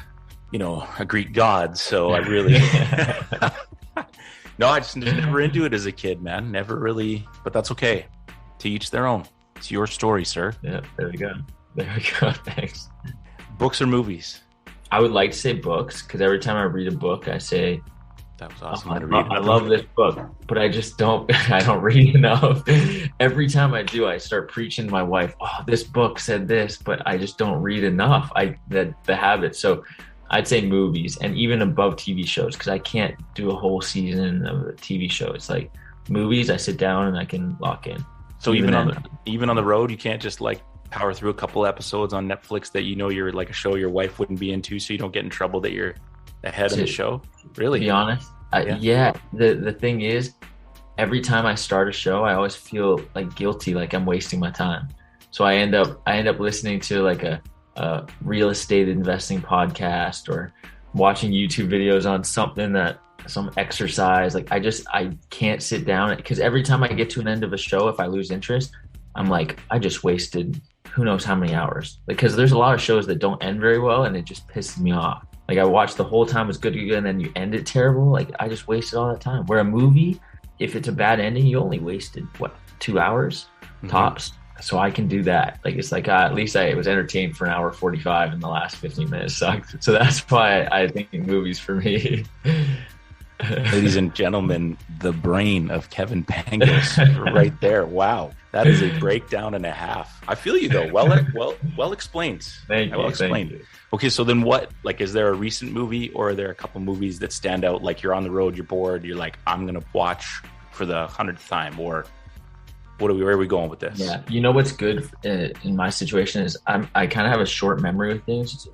Greek god, so I really no, I just never into it as a kid, man. Never really, but that's okay. To each their own. It's your story, sir. Yeah, there we go. Thanks. Books or movies? I would like to say books because every time I read a book, I say, that was awesome. I love this book, but I just don't read enough. Every time I do, I start preaching to my wife, oh, this book said this, but I just don't read enough. The habit. So I'd say movies and even above TV shows, because I can't do a whole season of a TV show. It's like movies, I sit down and I can lock in. So even on the road, you can't just like power through a couple episodes on Netflix that you're like a show your wife wouldn't be into, so you don't get in trouble that you're ahead of the show. Really? To be honest, the thing is, every time I start a show, I always feel like guilty, like I'm wasting my time. So I end up listening to like a real estate investing podcast or watching YouTube videos on some exercise. Like I can't sit down because every time I get to an end of a show, if I lose interest, I'm like, I just wasted who knows how many hours. Because there's a lot of shows that don't end very well and it just pisses me off. Like I watched the whole time, it's good, and then you end it terrible. Like I just wasted all that time. Where a movie, if it's a bad ending, you only wasted 2 hours tops. So I can do that. Like it's like at least I was entertained for an hour 45 and the last 15 minutes sucked. So that's why I think movies for me. Ladies and gentlemen, the brain of Kevin Pangos right there. Wow. That is a breakdown and a half. I feel you though. Well explained. Thank you. Well explained. Thank you. Okay, so then what, like, is there a recent movie or are there a couple movies that stand out? Like you're on the road, you're bored, you're like, I'm going to watch for the 100th time, or where are we going with this? Yeah. You know, what's good in my situation is I kind of have a short memory with things.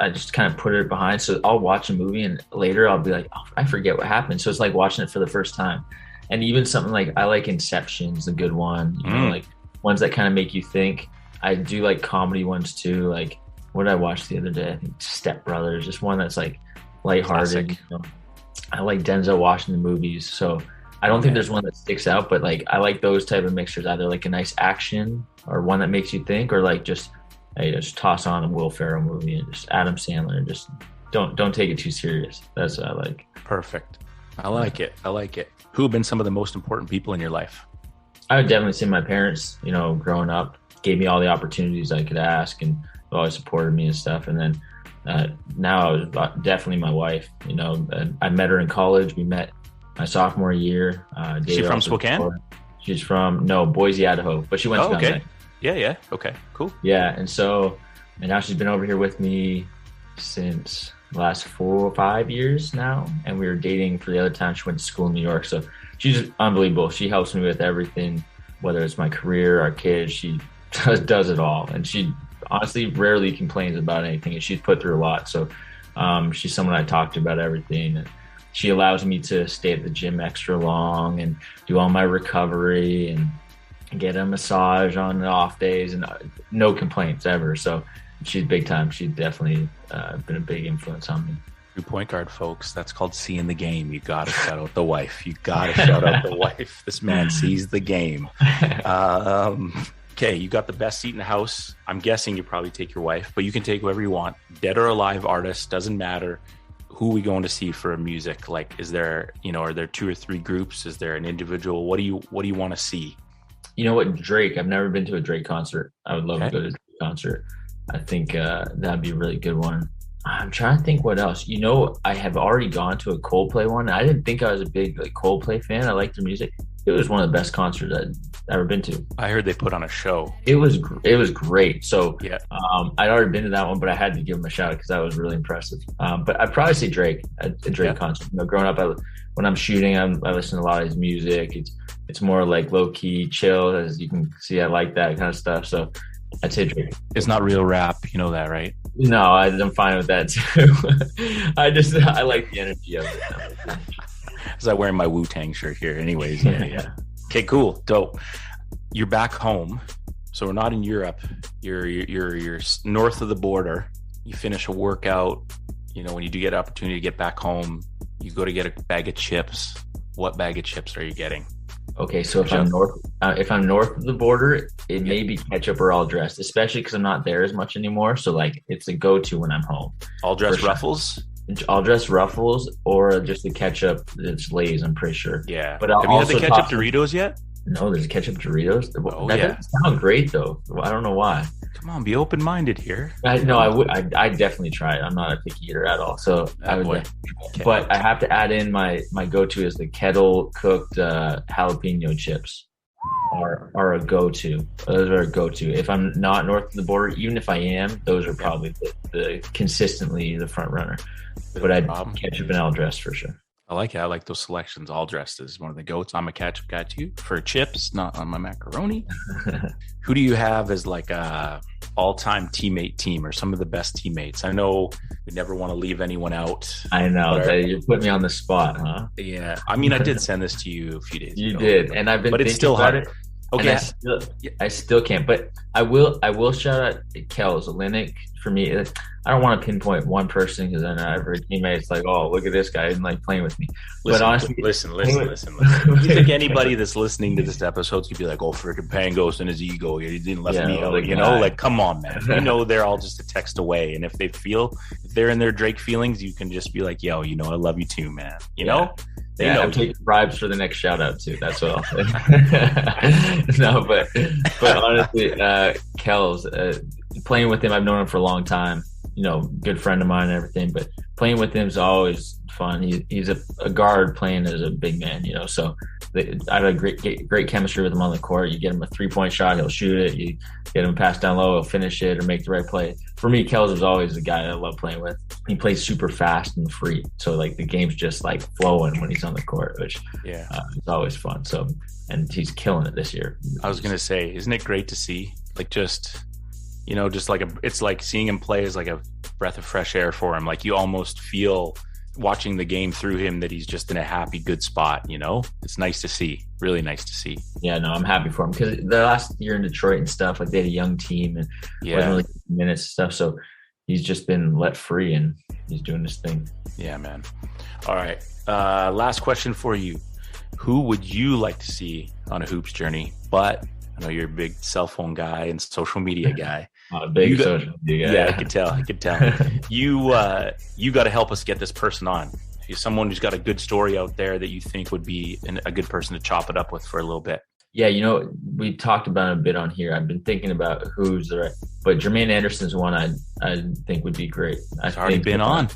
I just kind of put it behind. So I'll watch a movie and later I'll be like, oh, I forget what happened. So it's like watching it for the first time. And even something like, I like Inception's a good one, you know, like ones that kind of make you think. I do like comedy ones too. Like, what did I watch the other day? I think Step Brothers, just one that's like lighthearted. You know? I like Denzel Washington movies. So I don't think there's one that sticks out, but like, I like those type of mixtures, either like a nice action or one that makes you think, or like just toss on a Will Ferrell movie and just Adam Sandler and just don't take it too serious. That's what I like. Perfect. I like it. Who have been some of the most important people in your life? I would definitely say my parents, you know, growing up, gave me all the opportunities I could ask and always supported me and stuff. And then now it was definitely my wife. You know, I met her in college. We met my sophomore year. Is she from Spokane? She's from, Boise, Idaho, but she went to okay. Yeah. Okay, cool. Yeah. And now she's been over here with me since the last 4 or 5 years now. And we were dating for the other time she went to school in New York. So she's unbelievable. She helps me with everything, whether it's my career, our kids, she does it all. And she honestly rarely complains about anything. And she's put through a lot. So she's someone I talk to about everything. And she allows me to stay at the gym extra long and do all my recovery and get a massage on off days, and no complaints ever. So she's big time. She's definitely been a big influence on me. True point guard, folks. That's called seeing the game. You got to shout out the wife. You got to shout out the wife. This man sees the game. Okay, you got the best seat in the house. I'm guessing you probably take your wife, but you can take whoever you want. Dead or alive artist, doesn't matter. Who are we going to see for music? Like, is there, are there 2 or 3 groups? Is there an individual? What do you want to see? You know what, Drake. I've never been to a Drake concert. I would love to go to a Drake concert. I think that'd be a really good one. I'm trying to think what else. I have already gone to a Coldplay one. I didn't think I was a big Coldplay fan. I like their music. It was one of the best concerts I'd ever been to. I heard they put on a show. It was great. So yeah, I'd already been to that one, but I had to give him a shout because that was really impressive. But I'd probably say Drake at a Drake concert. Growing up, when I'm shooting, I listen to a lot of his music. It's more like low key, chill. As you can see, I like that kind of stuff. So I'd say Drake. It's not real rap, you know that, right? No, I'm fine with that too. I like the energy of it. Because I'm wearing my Wu-Tang shirt here anyways. Yeah. Okay, cool. Dope. You're back home. So we're not in Europe. You're north of the border. You finish a workout. When you do get an opportunity to get back home, you go to get a bag of chips. What bag of chips are you getting? Okay, so if I'm north of the border, it may be ketchup or all dressed, especially because I'm not there as much anymore. So it's a go-to when I'm home. All dressed Ruffles? All dressed Ruffles, or just the ketchup that's Lay's, I'm pretty sure. Yeah. But have you had the ketchup Doritos yet? No, there's ketchup Doritos. Oh, that doesn't sound great though. I don't know why. Come on, be open-minded here. I definitely try it. I'm not a picky eater at all. So Okay. But I have to add in my go-to is the kettle cooked jalapeno chips are a go-to. Those are a go-to. If I'm not north of the border, even if I am, those are probably the consistently the front runner. But I'd ketchup and all dressed for sure. I like it. I like those selections. All dressed is one of the goats. I'm a ketchup guy too for chips, not on my macaroni. Who do you have as a all-time teammate team or some of the best teammates? I know we never want to leave anyone out. I know. You're putting me on the spot, huh? Yeah. I mean, I did send this to you a few days ago. You did. And I've been but it's still hard. Okay. I still can't, but I will shout out Kels, Olynyk. For me, I don't want to pinpoint one person because then every teammate's like, "Oh, look at this guy, and playing with me." But honestly, listen. You think anybody that's listening to this episode could be like, "Oh, freaking Pangos and his ego, he didn't let me out." Come on, man. They're all just a text away, and if they're in their Drake feelings, you can just be like, "Yo, I love you too, man." They know. I'm taking bribes for the next shout out too. That's what I'll say. No, but honestly, Kels, playing with him, I've known him for a long time. Good friend of mine and everything. But playing with him is always fun. He's a guard playing as a big man. So I have a great chemistry with him on the court. You get him a 3-point shot, he'll shoot it. You get him pass down low, he'll finish it or make the right play. For me, Kels was always the guy I love playing with. He plays super fast and free, so the game's just flowing when he's on the court, which it's always fun. So, and he's killing it this year. I was gonna say, isn't it great to see? It's like seeing him play is like a breath of fresh air for him. You almost feel watching the game through him that he's just in a happy, good spot. It's nice to see. Really nice to see. Yeah, no, I'm happy for him because the last year in Detroit and stuff, they had a young team and wasn't really minutes and stuff. So he's just been let free and he's doing his thing. Yeah, man. All right. Last question for you. Who would you like to see on a hoops journey? But I know you're a big cell phone guy and social media guy. Big social media guy. Yeah, I could tell. You got to help us get this person on. If you're someone who's got a good story out there that you think would be a good person to chop it up with for a little bit. Yeah, we talked about it a bit on here. I've been thinking about who's the right, but Jermaine Anderson's one I think would be great. He's already been on.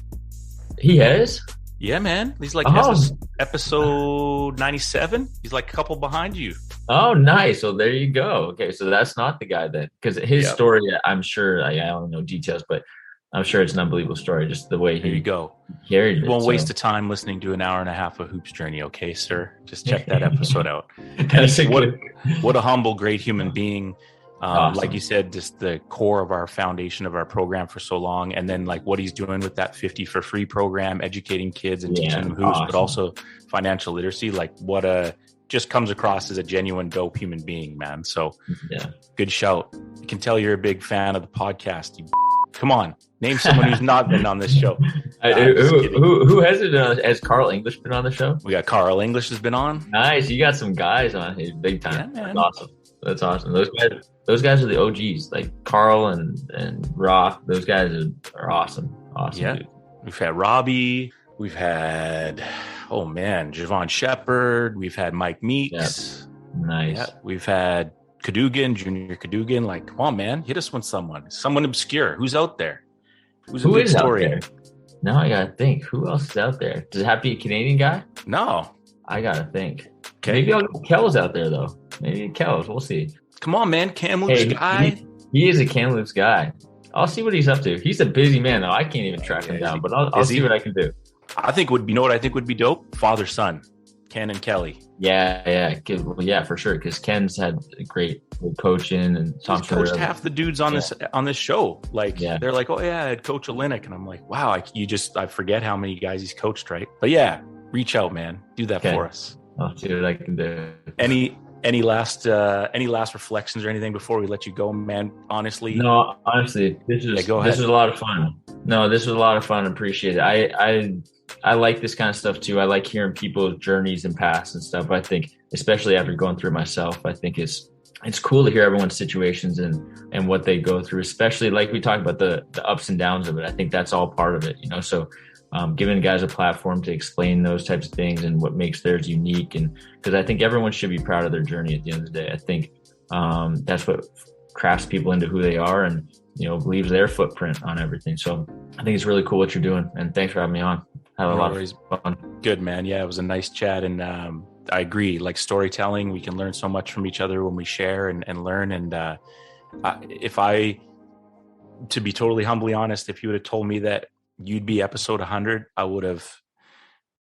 He has? Yeah, man. He's episode 97. He's a couple behind you. Oh, nice. So there you go. Okay, so that's not the guy then, because his story, I'm sure, I don't know details, but I'm sure it's an unbelievable story. Just the way you go. Carried it. You won't waste the time listening to an hour and a half of Hoops Journey, okay, sir? Just check that episode out. What a humble, great human being. Awesome. Like you said, just the core of our foundation of our program for so long. And then like what he's doing with that 50 for free program, educating kids and teaching them hoops, but also financial literacy. Like just comes across as a genuine dope human being, man. So good shout. You can tell you're a big fan of the podcast. Come on, name someone who's not been on this show. Who has it? Has Carl English been on the show? We got Carl English has been on. Nice. You got some guys on here big time. Yeah, man. That's awesome. Those guys are the OGs, like Carl and Roth. Those guys are awesome. Awesome. Yeah. Dude. We've had Robbie. We've had, Javon Shepard. We've had Mike Meeks. Yep. Nice. Yeah. We've had Junior Cadogan. Like, come on, man, hit us with someone obscure. Who's out there? Who is out there? Now I gotta think. Who else is out there? Does it have to be a Canadian guy? No. I gotta think. Okay. Maybe Kel's out there though. Maybe Kel's. We'll see. Come on, man. Kamloops guy. He is a Kamloops guy. I'll see what he's up to. He's a busy man though. I can't even track him down, but I'll see what I can do. I think you know what I think would be dope? Father son. Ken and Kelly. Yeah, for sure. Because Ken's had great coaching and Tom coached half the dudes on this show. Like they're like, oh yeah, I'd coach Olenek, and I'm like, wow, I forget how many guys he's coached, right? But yeah, reach out, man. Do that for us. I'll see what I can do. Any last reflections or anything before we let you go, man? Honestly, this was a lot of fun. This was a lot of fun. Appreciate it. I like this kind of stuff too. I like hearing people's journeys and paths and stuff. I think, especially after going through myself, I think it's cool to hear everyone's situations and what they go through, especially like we talked about the ups and downs of it. I think that's all part of it, you know? So giving guys a platform to explain those types of things and what makes theirs unique. And because I think everyone should be proud of their journey at the end of the day. I think that's what crafts people into who they are and, you know, leaves their footprint on everything. So I think it's really cool what you're doing. And thanks for having me on. Had a lot of fun. Good, man. Yeah, it was a nice chat. And I agree. Like storytelling, we can learn so much from each other when we share and learn. And to be totally humbly honest, if you would have told me that you'd be episode 100, I would have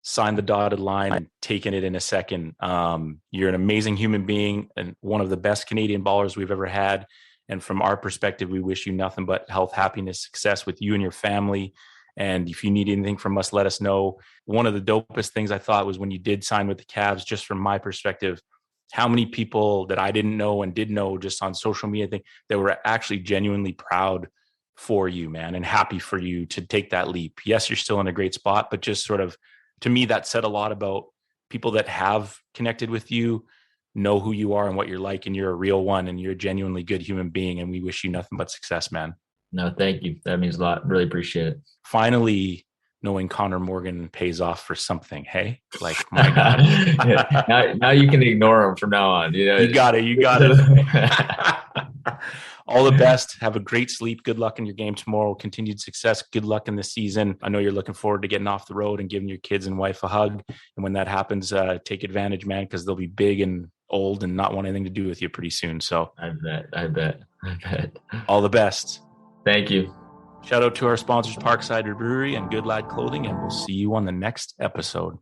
signed the dotted line and taken it in a second. You're an amazing human being and one of the best Canadian ballers we've ever had. And from our perspective, we wish you nothing but health, happiness, success with you and your family. And if you need anything from us, let us know. One of the dopest things I thought was when you did sign with the Cavs, just from my perspective, how many people that I didn't know and did know just on social media, I think that were actually genuinely proud for you, man, and happy for you to take that leap. Yes, you're still in a great spot, but just sort of, to me, that said a lot about people that have connected with you, know who you are and what you're like, and you're a real one and you're a genuinely good human being. And we wish you nothing but success, man. No, thank you. That means a lot. Really appreciate it. Finally, knowing Connor Morgan pays off for something. Hey, like, my God. now you can ignore him from now on. You know, you got it. All the best. Have a great sleep. Good luck in your game tomorrow. Continued success. Good luck in the season. I know you're looking forward to getting off the road and giving your kids and wife a hug. And when that happens, take advantage, man, because they'll be big and old and not want anything to do with you pretty soon. So I bet. All the best. Thank you. Shout out to our sponsors, Parkside Brewery and Good Lad Clothing, and we'll see you on the next episode.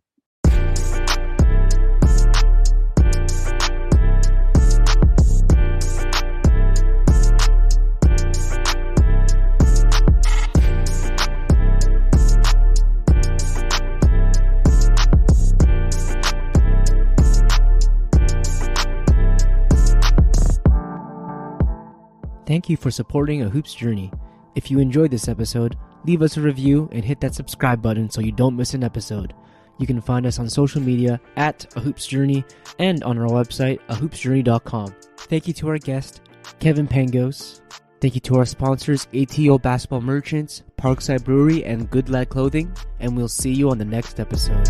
Thank you for supporting A Hoops Journey. If you enjoyed this episode, leave us a review and hit that subscribe button so you don't miss an episode. You can find us on social media at A Hoops Journey and on our website, ahoopsjourney.com. Thank you to our guest, Kevin Pangos. Thank you to our sponsors, ATO Basketball Merchants, Parkside Brewery, and Good Lad Clothing, and we'll see you on the next episode.